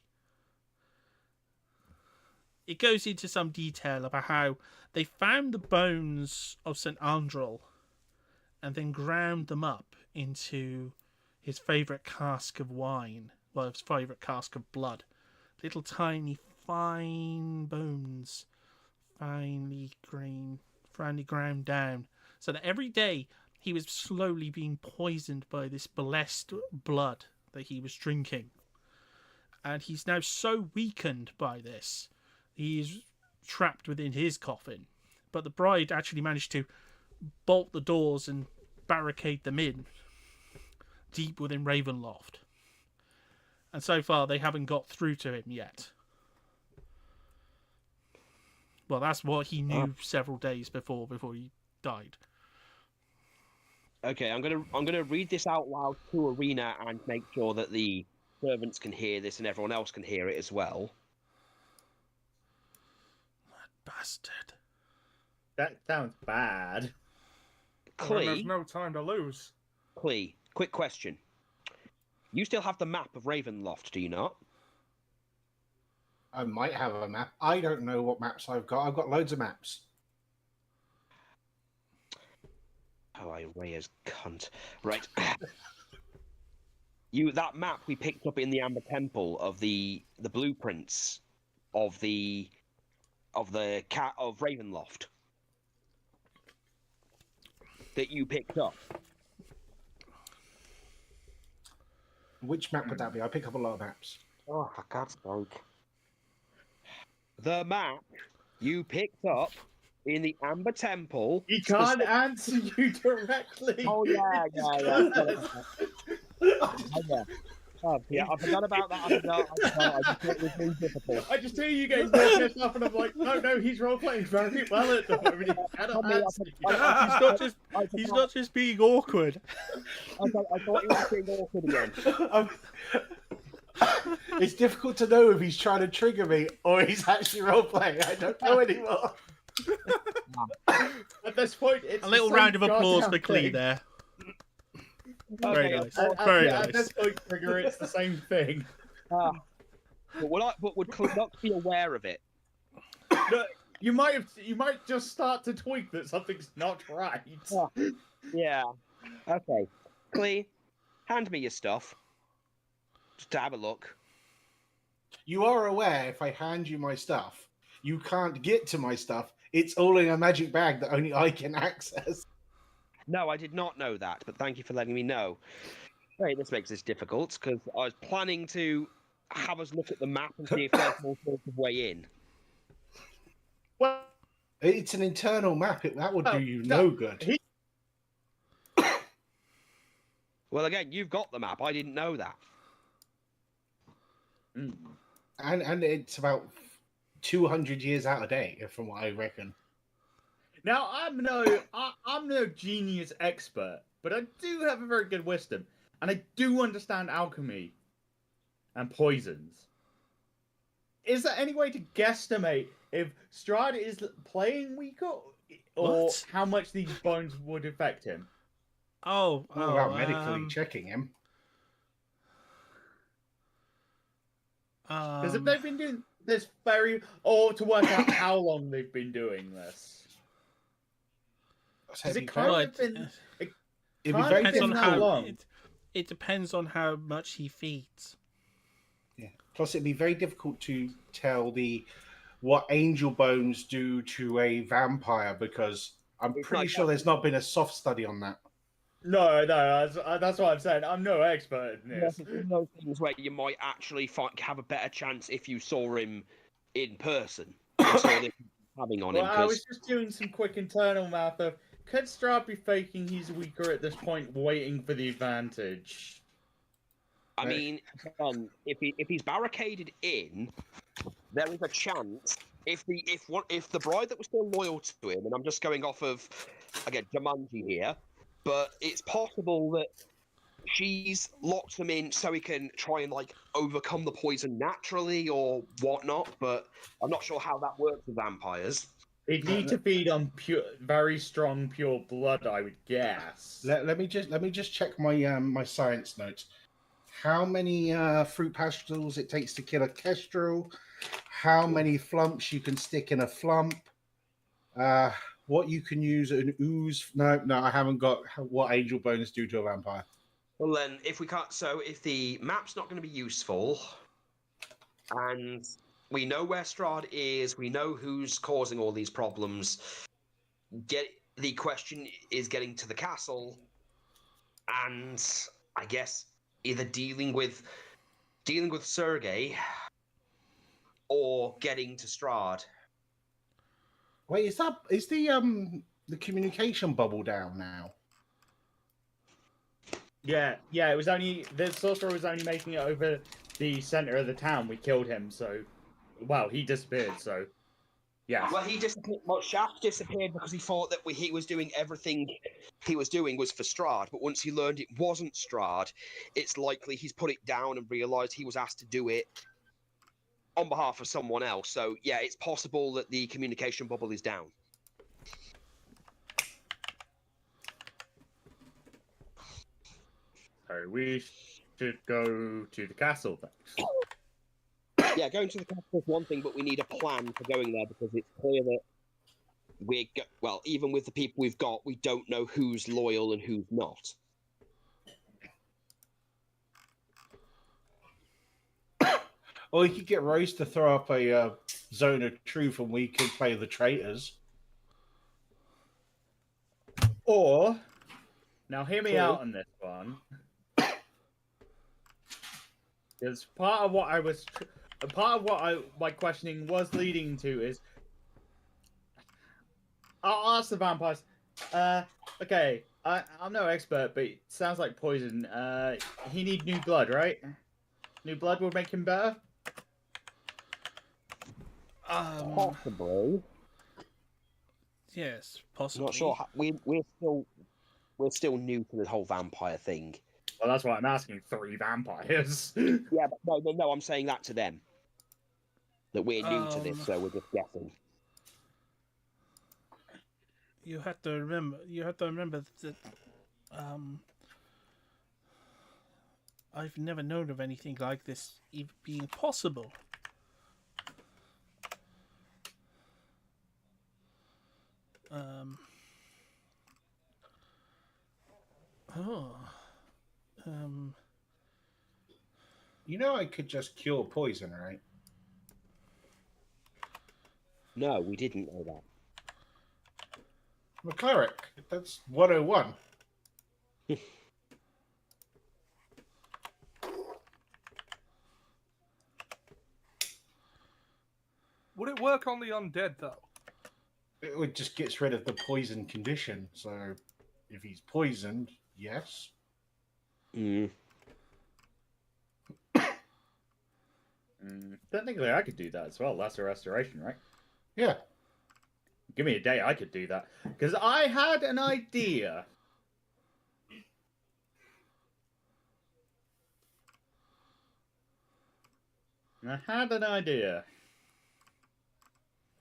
It goes into some detail about how they found the bones of St. Andral and then ground them up into his favourite cask of wine, well, his favourite cask of blood. Little tiny fine bones, finely ground down, so that every day he was slowly being poisoned by this blessed blood that he was drinking. And he's now so weakened by this, he's trapped within his coffin. But the bride actually managed to bolt the doors and barricade them in, deep within Ravenloft. And so far, they haven't got through to him yet. Well, that's what he knew several days before he died.
Okay, I'm gonna read this out loud to Arena and make sure that the servants can hear this and everyone else can hear it as well.
That bastard.
That sounds bad.
Well, there's
Clee,
no time to lose.
Clee, quick question. You still have the map of Ravenloft, do you not?
I might have a map. I don't know what maps I've got. I've got loads of maps.
Oh, I Reyes cunt. Right. That map we picked up in the Amber Temple of the blueprints of the cat of Ravenloft that you picked up.
Which map would that be? I pick up a lot of maps.
Oh, for God's sake. The map you picked up in the Amber Temple.
He can't answer you directly.
Oh, yeah. Oh, yeah, I forgot about that. I just thought it was really difficult.
I just hear you guys walking up, and I'm like, no, he's role playing very well at the moment. He cannot answer you.
He's not just being awkward.
I thought he was being awkward again.
It's difficult to know if he's trying to trigger me or he's actually role playing. I don't know anymore.
At this point, it's
A little
the
round
same
of applause
goddamn
for Clee
thing.
there.
Okay,
Very nice.
At
nice.
this point, Trigger, it's the same thing.
but would Knox be aware of it?
No, you might just start to tweak that something's not right.
Yeah. Okay. Clee, hand me your stuff. Just to have a look.
You are aware if I hand you my stuff, you can't get to my stuff. It's all in a magic bag that only I can access.
No, I did not know that, but thank you for letting me know. Hey, this makes this difficult, because I was planning to have us look at the map and see if there's more sort of way in.
Well,
It's an internal map. That would do you
no,
no good.
Well, again, you've got the map. I didn't know that.
And it's about 200 years out of date, from what I reckon.
now I'm no genius expert, but I do have a very good wisdom, and I do understand alchemy and poisons. Is there any way to guesstimate if Strahd is playing weaker, or
What?
how much these bones would affect him?
Oh,
Without medically checking him.
Because if they've been doing this or to work out how long they've been doing this. Has it kind of been?
It'd be
kind
very
of
depends on
been
difficult.
how long?
it depends on how much he feeds.
Yeah. Plus, it'd be very difficult to tell what angel bones do to a vampire, because I'm
It's
pretty
like
sure there's not been a soft study on that.
No, that's what I'm saying. I'm no expert in
Yes,
this.
it's one of those things where you might actually have a better chance if you saw him in person. And saw this having on
Well,
him.
I
'Cause
was just doing some quick internal math of, could Strahd be faking he's weaker at this point, waiting for the advantage?
I mean, if he's barricaded in, there is a chance. If the bride that was still loyal to him, and I'm just going off of again Jumanji here, but it's possible that she's locked him in so he can try and overcome the poison naturally or whatnot. But I'm not sure how that works with vampires.
He'd need to feed on very strong, pure blood, I would guess.
Let me just check my my science notes. How many fruit pastels it takes to kill a kestrel? How many flumps you can stick in a flump? What you can use an ooze? No, I haven't got what angel bones do to a vampire.
Well, then, if the map's not going to be useful, and we know where Strahd is, we know who's causing all these problems. The question is getting to the castle, and I guess either dealing with Sergei or getting to Strahd.
Wait, is the communication bubble down now?
Yeah, it was only the sorcerer was only making it over the center of the town. We killed him, so he disappeared. So yeah.
Well, he disappeared. Well, Shaft disappeared because he thought that he was doing everything he was doing was for Strahd. But once he learned it wasn't Strahd, it's likely he's put it down and realised he was asked to do it on behalf of someone else. So yeah, it's possible that the communication bubble is down.
So we should go to the castle then.
Yeah, going to the castle is one thing, but we need a plan for going there because it's clear that well, even with the people we've got, we don't know who's loyal and who's not.
Or you could get Rose to throw up a zone of truth, and we could play the traitors.
Or, now hear me
True.
out on this one. Because part of what my questioning was leading to is, I'll ask the vampires. Okay, I'm no expert, but it sounds like poison. He need new blood, right? New blood would make him better.
Possibly.
Yes, possibly.
I'm not sure. We're still new to the whole vampire thing.
Well, that's why I'm asking 3 vampires.
Yeah, but no. I'm saying that to them. That we're new to this,
Um,
so we're just guessing.
You have to remember that I've never known of anything like this even being possible.
You know, I could just cure poison, right?
No, we didn't know that.
I'm a cleric. That's 101.
Would it work on the undead though?
It just gets rid of the poison condition. So if he's poisoned, yes.
Technically, I could do that as well. Lesser restoration, right?
Yeah.
Give me a day, I could do that. Because I had an idea.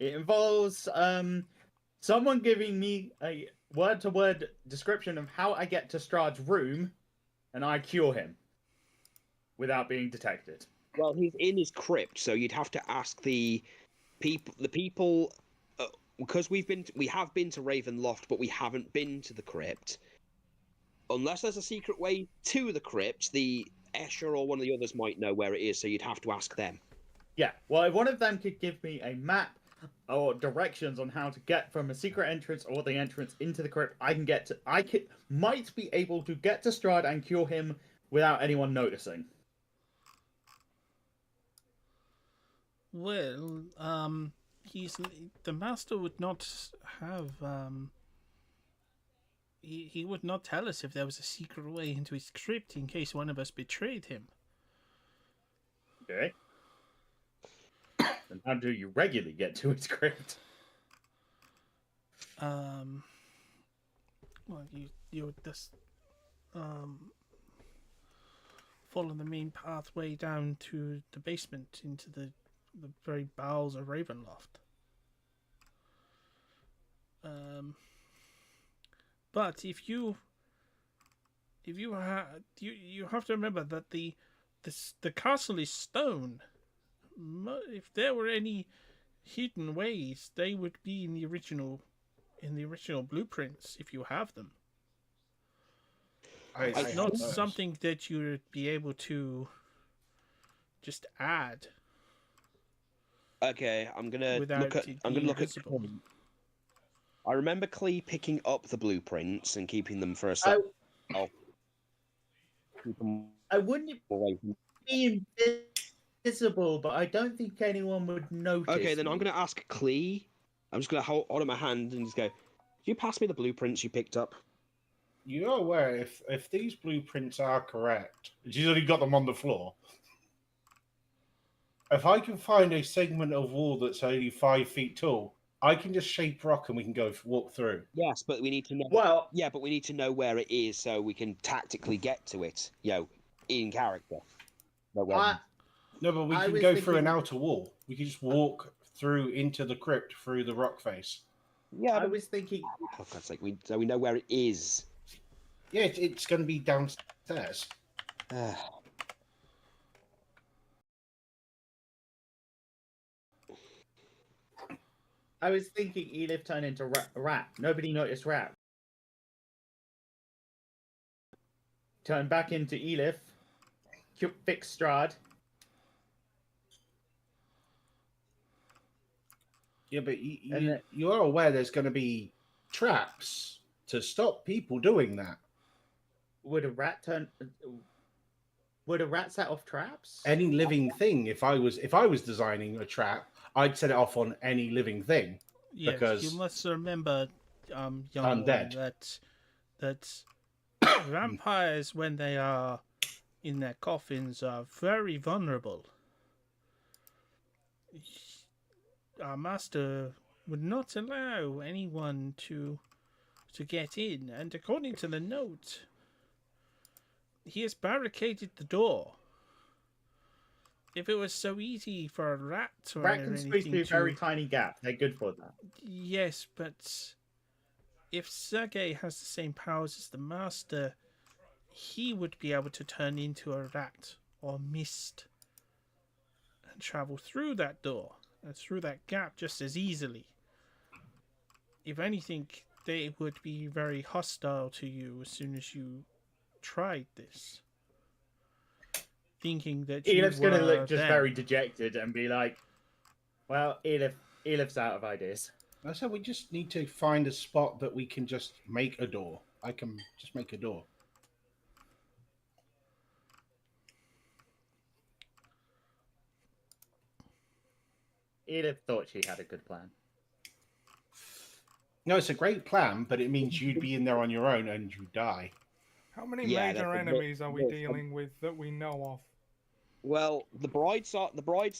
It involves someone giving me a word-to-word description of how I get to Strahd's room, and I cure him without being detected.
Well, he's in his crypt, so you'd have to ask the people. Because we have been to Ravenloft, but we haven't been to the crypt. Unless there's a secret way to the crypt, the Escher or one of the others might know where it is, so you'd have to ask them.
Yeah, well, if one of them could give me a map or directions on how to get from a secret entrance or the entrance into the crypt, might be able to get to Strahd and cure him without anyone noticing.
Well, the master would not have he would not tell us if there was a secret way into his crypt in case one of us betrayed him.
Okay. And how do you regularly get to his crypt?
Well, you would just follow the main pathway down to the basement into the very bowels of Ravenloft. But if you have to remember that the castle is stone. If there were any hidden ways, they would be in the original blueprints if you have them. It's not something that you would be able to just add.
Okay, I'm gonna
Without
look at. I remember Clee picking up the blueprints and keeping them for a second.
I wouldn't be invisible, but I don't think anyone would notice.
Okay, then
me.
I'm going to ask Clee. I'm just going to hold on my hand and just go, "Did you pass me the blueprints you picked up?"
You're aware if these blueprints are correct, she's only got them on the floor. If I can find a segment of wall that's only 5 feet tall, I can just shape rock and we can walk through.
Yes, but we need to know.
Well,
yeah, but we need to know where it is so we can tactically get to it. In character.
No, but we can go through an outer wall. We can just walk through into the crypt through the rock face.
Yeah,
I was thinking.
For God's sake, so we know where it is.
Yeah, it's going to be downstairs.
I was thinking Elif turned into rat. Nobody noticed rat. Turn back into Elif. Fix Strahd.
Yeah, but
And then-
you are aware there's going to be traps to stop people doing that.
Would a rat set off traps?
Any living thing. If I was designing a trap, I'd set it off on any living thing.
Yes,
Because-
you must remember, young
Undead.
one, that vampires, when they are in their coffins, are very vulnerable. Our master would not allow anyone to get in, and according to the note, he has barricaded the door. If it was so easy for a rat or
Rat can squeeze
anything
through a very
to...
tiny gap. They're good for that.
Yes, but if Sergei has the same powers as the master, he would be able to turn into a rat or mist and travel through that door and through that gap just as easily. If anything, they would be very hostile to you as soon as you tried this, thinking that you
Elif's going to
were
look just
them.
very dejected and be like, well, Elif's out of ideas.
I said we just need to find a spot that we can just make a door. I can just make a door.
Elif thought she had a good plan.
No, it's a great plan, but it means you'd be in there on your own and you die.
How many
Yeah,
major
that's a
enemies are we
bit-
dealing with that we know of?
Well, the bride's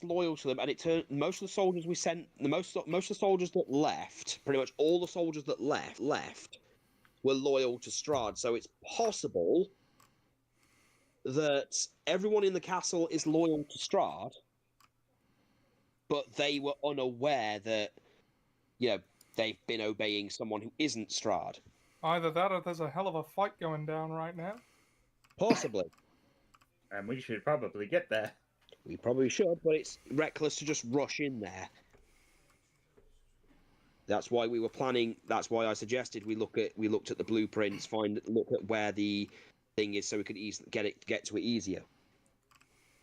loyal to them, and it turned most of the soldiers we sent, most of the soldiers that left, pretty much all the soldiers that left were loyal to Strahd. So it's possible that everyone in the castle is loyal to Strahd, but they were unaware that, you know, they've been obeying someone who isn't Strahd.
Either that or there's a hell of a fight going down right now.
Possibly.
And we should probably get there.
We probably should, but it's reckless to just rush in there. That's why we were planning. That's why I suggested we looked at the blueprints, look at where the thing is, so we could get to it easier.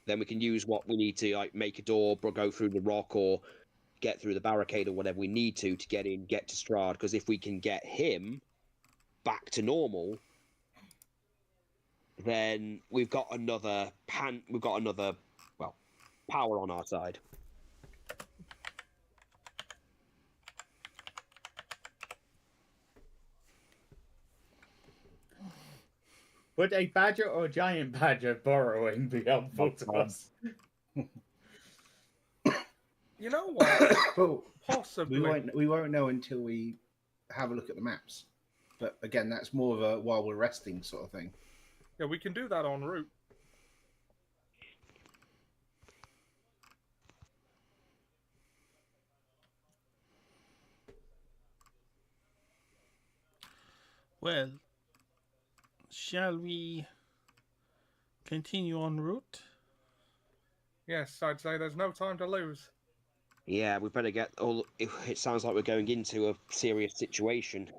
Then we can use what we need to, like make a door, go through the rock, or get through the barricade, or whatever we need to get to Strahd. Because if we can get him back to normal, then we've got another power on our side.
Would a badger or a giant badger borrowing be helpful to us?
You know what?
Well,
Possibly.
we won't know until we have a look at the maps. But again, that's more of a while we're resting sort of thing.
Yeah, we can do that en route.
Well, shall we continue en route?
Yes, I'd say there's no time to lose.
Yeah, we better get all. It sounds like we're going into a serious situation.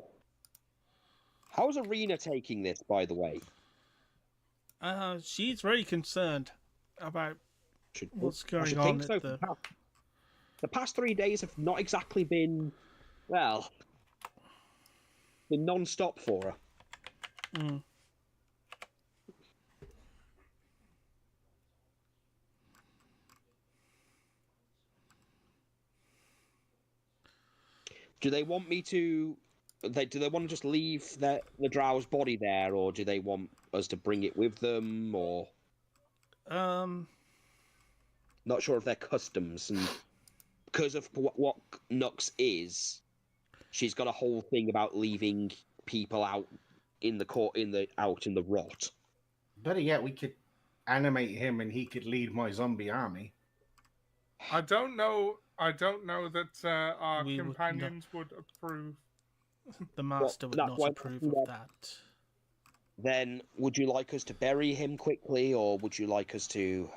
How's Arena taking this, by the way?
She's very concerned about what's
I
going
should
on
think so.
at the...
The past 3 days have not exactly been, well, been non-stop for her.
Mm.
Do they want me to? Do they want to just leave the Drow's body there, or do they want us to bring it with them? Or not sure if they're customs, and because of what Nux is, she's got a whole thing about leaving people out in the rot.
Better yet, we could animate him and he could lead my zombie army.
I don't know that our
We would
companions would approve.
The master would
that's
not
why-
approve of that.
Then, would you like us to bury him quickly, or would you like us to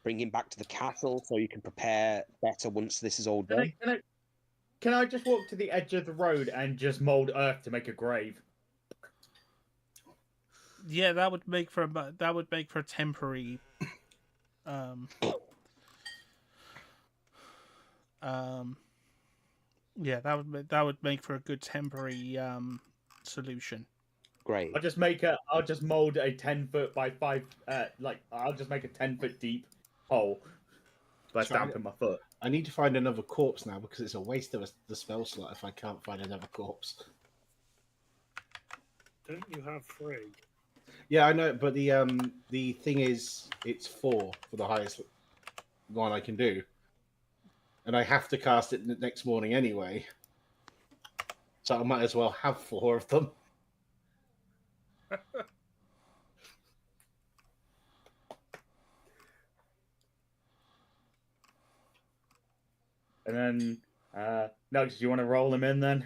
bring him back to the castle so you can prepare better once this is all done?
Can I just walk to the edge of the road and just mold earth to make a grave?
Yeah, that would make for a temporary. Yeah, that would make for a good temporary solution.
Great.
I'll just mold a 10-foot by 5. I'll just make a 10-foot deep hole by stamping my foot.
I need to find another corpse now because it's a waste of the spell slot if I can't find another corpse.
Don't you have 3?
Yeah, I know, but the thing is, it's 4 for the highest one I can do, and I have to cast it the next morning anyway, so I might as well have 4 of them.
And then, Nugs, do you want to roll him in then?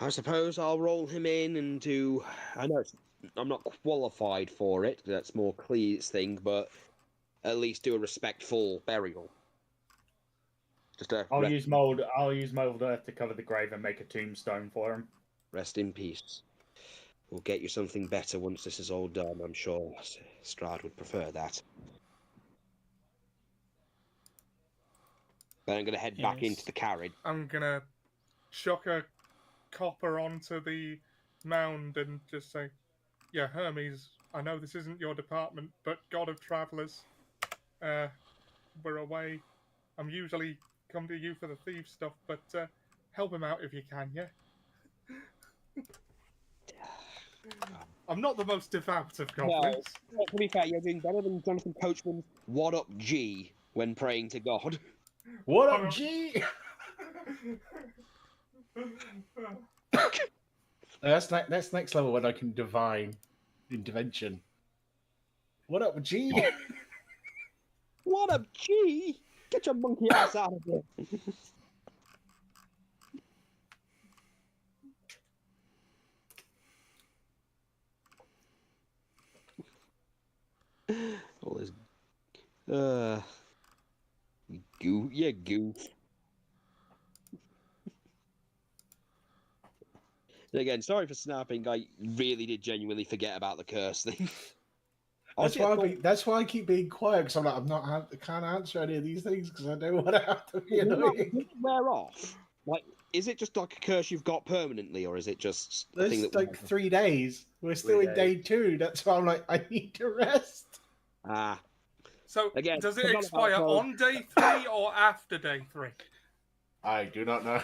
I suppose I'll roll him in and do. I know I'm not qualified for it. That's more Clee's thing, but at least do a respectful burial. Just a
I'll use mold earth to cover the grave and make a tombstone for him.
rest in peace. We'll get you something better once this is all done. I'm sure Strahd would prefer that. Then I'm going to head back
Yes.
into the carriage.
I'm gonna chuck a copper onto the mound and just say, "Yeah, Hermes, I know this isn't your department, but God of Travelers, we're away. I'm usually come to you for the thief stuff, but help him out if you can, yeah?" I'm not the most devout of goblins.
To be fair, you're doing better than Jonathan Coachman's "What Up, G" when praying to God.
What up, G? That's next level when I can divine intervention. What up, G?
What up, G? Get your monkey ass out of here. All this. Yeah, goof. And again, sorry for snapping. I really did genuinely forget about the curse thing.
That's why I keep being quiet because I'm like I can't answer any of these things because I don't want to have to be annoying.
Does it wear off? Like, is it just like a curse you've got permanently, or is it just a thing
There's
that
like 3 days. We're still in day 2. That's why I'm like I need to rest.
Ah,
So,
Again,
does it
forgot about
expire
those.
on day 3 or after day 3?
I do not know.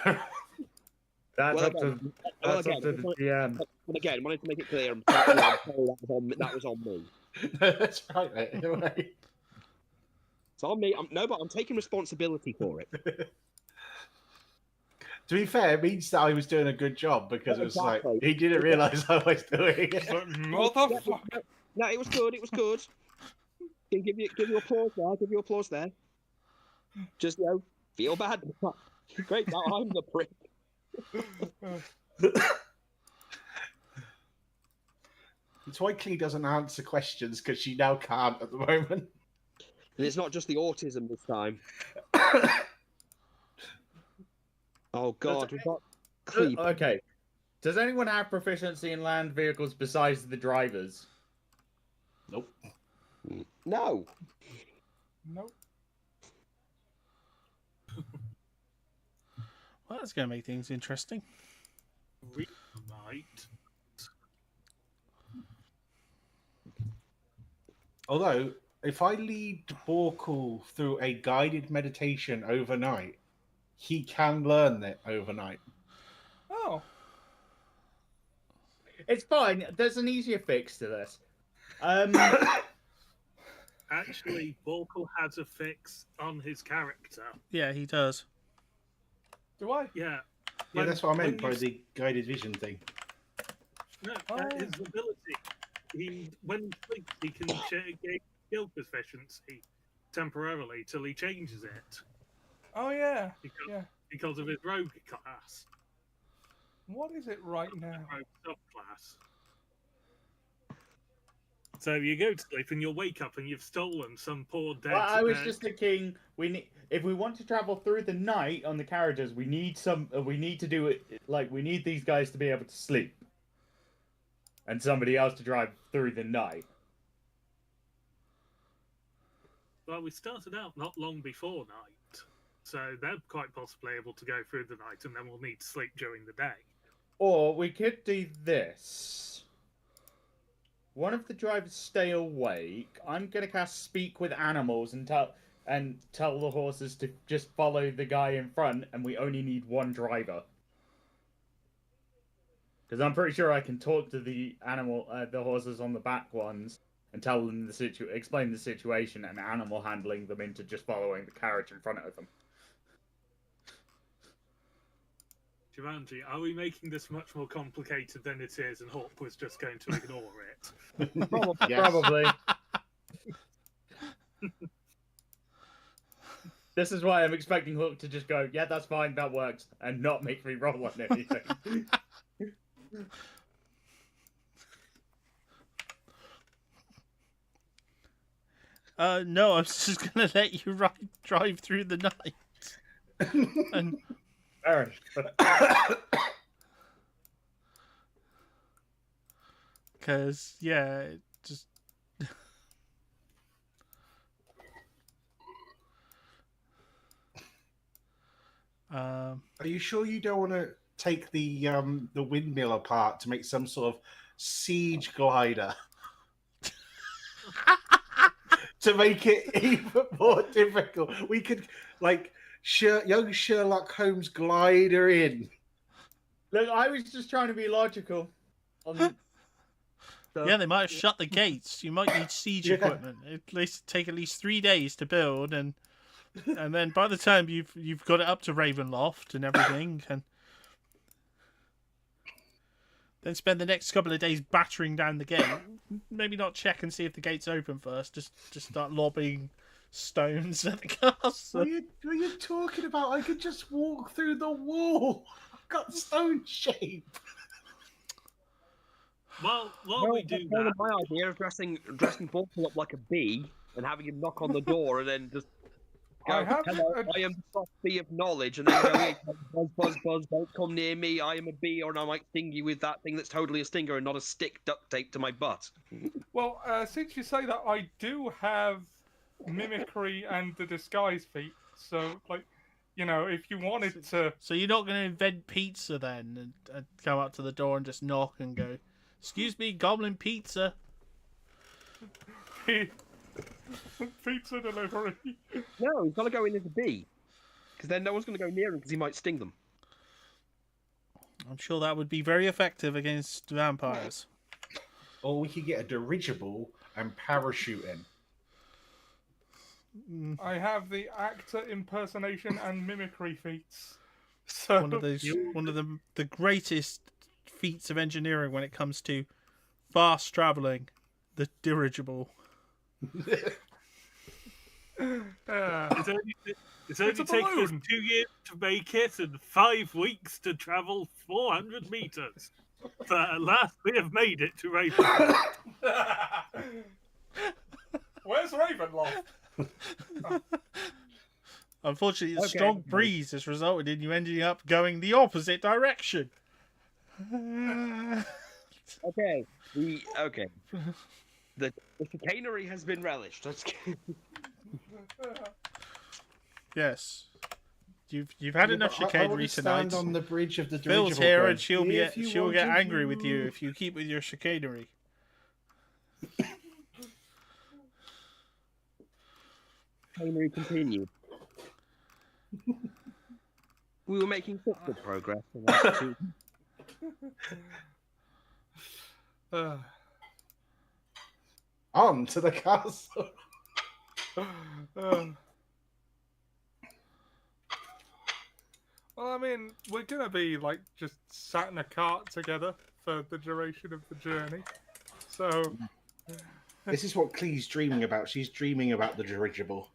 That's
Well,
up to
again-
that's up to the GM.
and again, wanted to make it clear, I'm sorry that was on me.
That's right, mate. Anyway.
It's on me. But I'm taking responsibility for it.
To be fair, it means that I was doing a good job because it was
Exactly.
like he didn't realise I was doing it.
Motherfucker!
No, it was good. It was good. Can give you applause there. Give you applause there. Just feel bad. Great, now I'm the prick.
It's why Clee doesn't answer questions because she now can't at the moment.
And it's not just the autism this time. Oh God, we've got Cleep.
Okay. Does anyone have proficiency in land vehicles besides the drivers?
Nope.
No.
Nope.
Well, that's going to make things interesting.
Might.
Although, if I lead Borkul through a guided meditation overnight, he can learn it overnight.
Oh.
It's fine. There's an easier fix to this.
Actually, Borkle has a fix on his character.
Yeah, he does.
Do I?
Yeah.
Yeah, that's what I meant
when
by
you-
the guided vision thing.
No,
Oh.
his ability. When he sleeps, he can gain skill proficiency temporarily till he changes it
Oh, yeah.
because of his rogue class,
What is it right now?
rogue subclass. So you go to sleep and you'll wake up and you've stolen some poor dead.
Well, I was just thinking, if we want to travel through the night on the carriages, we need to do it like we need these guys to be able to sleep, and somebody else to drive through the night.
Well, we started out not long before night, so they're quite possibly able to go through the night, and then we'll need to sleep during the day.
Or we could do this. One of the drivers stay awake. I'm gonna cast Speak with Animals and tell the horses to just follow the guy in front, and we only need one driver. Because I'm pretty sure I can talk to the horses on the back ones, and tell them explain the situation, and animal handling them into just following the carriage in front of them.
Jumanji, are we making this much more complicated than it is, and Hawk was just going to ignore it?
Probably.
Yes.
Probably. This is why I'm expecting Hook to just go, yeah, that's fine, that works, and not make me roll on anything.
No, I was just gonna let you drive through the night. And
Aaron.
because yeah, it just
Are you sure you don't want to take the windmill apart to make some sort of siege glider? To make it even more difficult. We could, like, young Sherlock Holmes glider in.
Look, I was just trying to be logical.
yeah, they might have shut the gates. You might need siege
Yeah.
equipment. At least take at least 3 days to build, and then by the time you've got it up to Ravenloft and everything, and then spend the next couple of days battering down the gate. Maybe not check and see if the gate's open first. Just start lobbing stones at the castle.
What are you talking about? I could just walk through the wall. I've got stone shape.
Well, while we do that,
my idea of dressing Borkle up like a bee and having him knock on the door and then just go,
I have
hello,
a-
I am the soft bee of knowledge, and then go, "Hey, buzz, buzz, buzz, don't come near me, I am a bee, or I might sting you with that thing that's totally a stinger and not a stick duct taped to my butt."
Well, since you say that, I do have mimicry and the disguise feat. So, like, you know, if you wanted to,
So you're not going to invent pizza then, and go up to the door and just knock and go, "Excuse me, Goblin Pizza."
pizza delivery.
No, he's got to go in as a bee, because then no one's going to go near him because he might sting them.
I'm sure that would be very effective against vampires.
Or we could get a dirigible and parachute in.
I have the actor impersonation and mimicry feats. So
One of the greatest feats of engineering when it comes to fast traveling, the dirigible.
it's only
It's a
taken us
balloon.
2 years to make it and 5 weeks to travel 400 meters. But at last we have made it to Ravenloft.
Where's Ravenloft?
Unfortunately, the
Okay.
strong breeze has resulted in you ending up going the opposite direction.
Okay, the chicanery has been relished. Let's
Yes. You've had enough
I
chicanery
want to
tonight.
stand on the bridge of the dirigible.
Phil's here
going,
and she'll
"If you
get
wanted
angry with you
to."
if you keep with your chicanery.
chicanery continued. We were making such good progress.
On to the castle.
Well, I mean, we're gonna be like just sat in a cart together for the duration of the journey. So
This is what Clee's dreaming about. She's dreaming about the dirigible.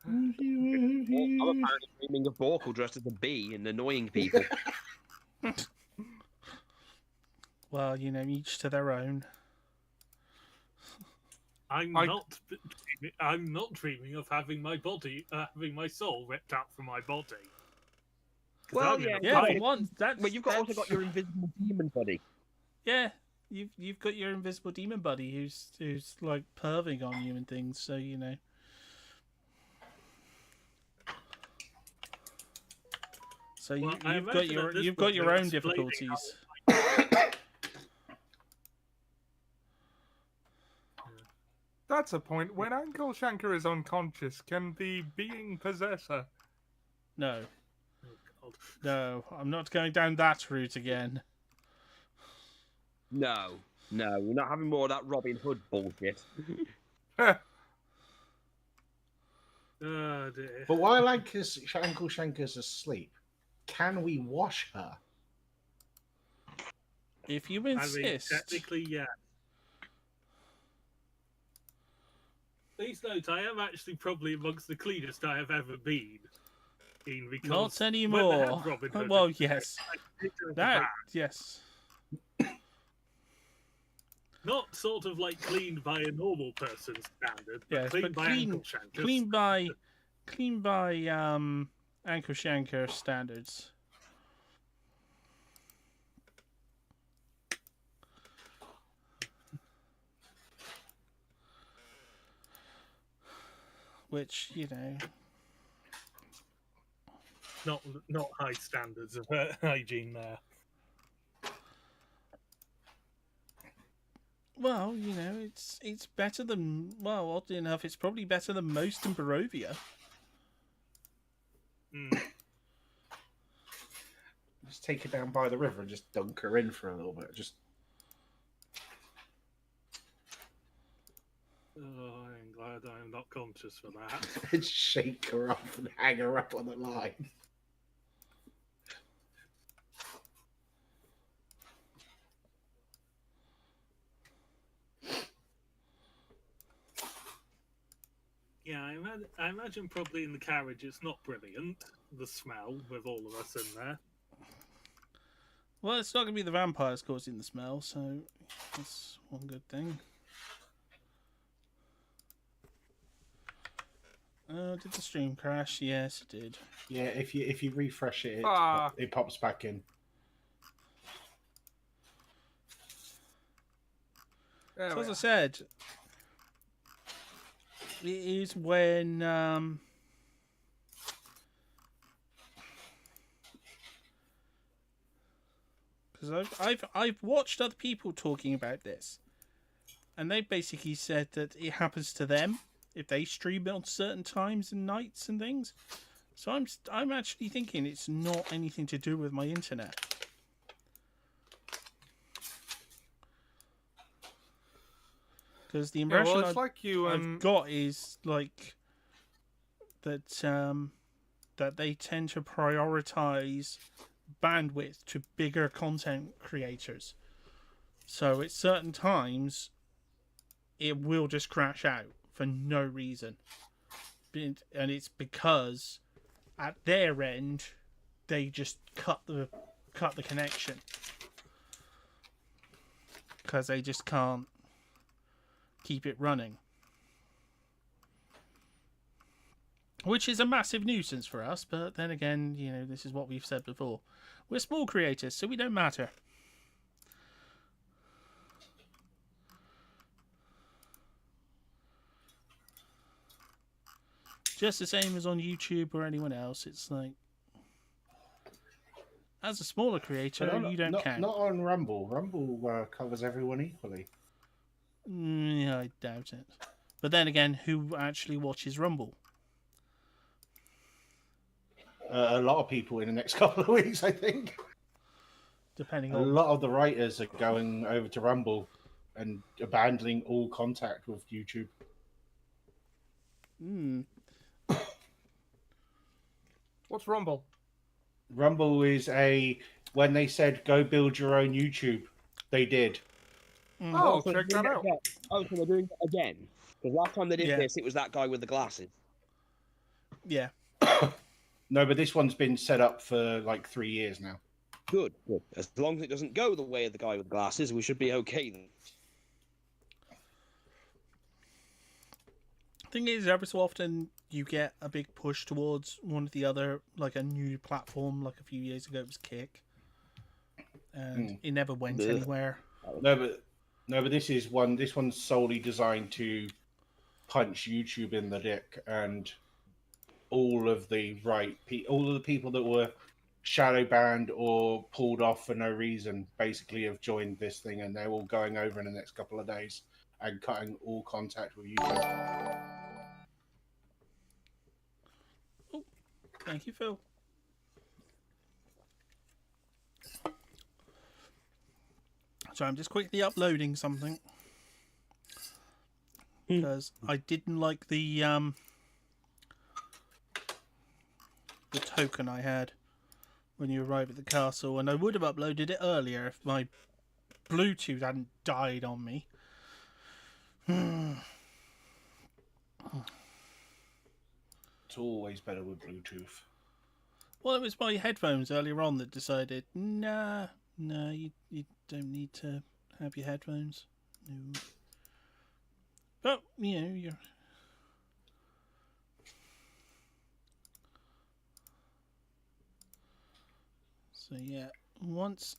I'm apparently dreaming of Borkle dressed as a bee and annoying people.
Well, each to their own.
I'm not dreaming of having my body, having my soul ripped out from my body. 'Cause
Well,
I'm in a
Yeah,
fight.
for once, that's.
Well, you've also got your invisible demon buddy.
Yeah, you've got your invisible demon buddy who's like perving on you and things. So you know. So
Well, I
you've got
imagine
your
at this
you've got
point
your
they're
own
explaining
difficulties.
That's a point. When Uncle Shanker is unconscious, can the being possess her?
No,
Oh, God.
no, I'm not going down that route again.
No, we're not having more of that Robin Hood bullshit.
Oh, dear.
But while Uncle Shanker's asleep, can we wash her?
If you
I mean,
insist.
technically, yeah. Please note, I am actually probably amongst the cleanest I have ever been. Because
Not
when they
anymore.
had Robin Hood
Well,
in it,
yes.
I did go to
That,
that.
yes.
Not sort of like cleaned by a normal person's standard, but
Yes,
cleaned
but
by
clean-
Uncle Shanker's.
Clean by Uncle Shanker standards. Which, you know,
Not high standards of hygiene there.
well, you know, it's better than, well, oddly enough, it's probably better than most in Barovia.
Mm.
Just take her down by the river and just dunk her in for a little bit. Just
Oh, I'm glad I'm not conscious for that.
and shake her off and hang her up on the line.
Yeah, I imagine probably in the carriage it's not brilliant, the smell, with all of us in there.
Well, it's not going to be the vampires causing the smell, so that's one good thing. Did the stream crash? Yes, it did.
Yeah, if you refresh it,
Ah.
it pops back in.
There
So
we
as I
are.
said, it is when because I've watched other people talking about this, and they basically said that it happens to them if they stream it on certain times and nights and things. So I'm actually thinking it's not anything to do with my internet. Because the
Yeah,
impression
well, it's like you.
I've got is like that that they tend to prioritize bandwidth to bigger content creators. So at certain times it will just crash out for no reason. And it's because at their end they just cut the connection. Because they just can't keep it running. Which is a massive nuisance for us, but then again, you know, this is what we've said before. We're small creators, so we don't matter. Just the same as on YouTube or anyone else. It's like, as a smaller creator,
But
you don't
not,
count.
not on Rumble. Rumble covers everyone equally.
Yeah, I doubt it. But then again, who actually watches Rumble?
A lot of people in the next couple of weeks, I think.
Depending
A
on
lot of the writers are going over to Rumble and abandoning all contact with YouTube.
What's Rumble?
Rumble is when they said go build your own YouTube, they did.
Oh,
so
check
they're
that
doing
out.
it again. Oh, so they're doing it again. Because last time they did
Yeah.
this, it was that guy with the glasses.
Yeah.
No, but this one's been set up for like 3 years now.
Good, good. As long as it doesn't go the way of the guy with the glasses, we should be okay then.
Thing is, every so often you get a big push towards one or the other, like a new platform. Like a few years ago, it was Kick, and it never went
Blech.
anywhere.
No, but this is one. This one's solely designed to punch YouTube in the dick, and all of the people that were shadow banned or pulled off for no reason basically have joined this thing, and they're all going over in the next couple of days and cutting all contact with YouTube.
Thank you, Phil. So I'm just quickly uploading something because I didn't like the token I had when you arrive at the castle, and I would have uploaded it earlier if my Bluetooth hadn't died on me.
It's always better with Bluetooth.
Well, it was my headphones earlier on that decided, no, you don't need to have your headphones. No. But, you know, you're... So, yeah, once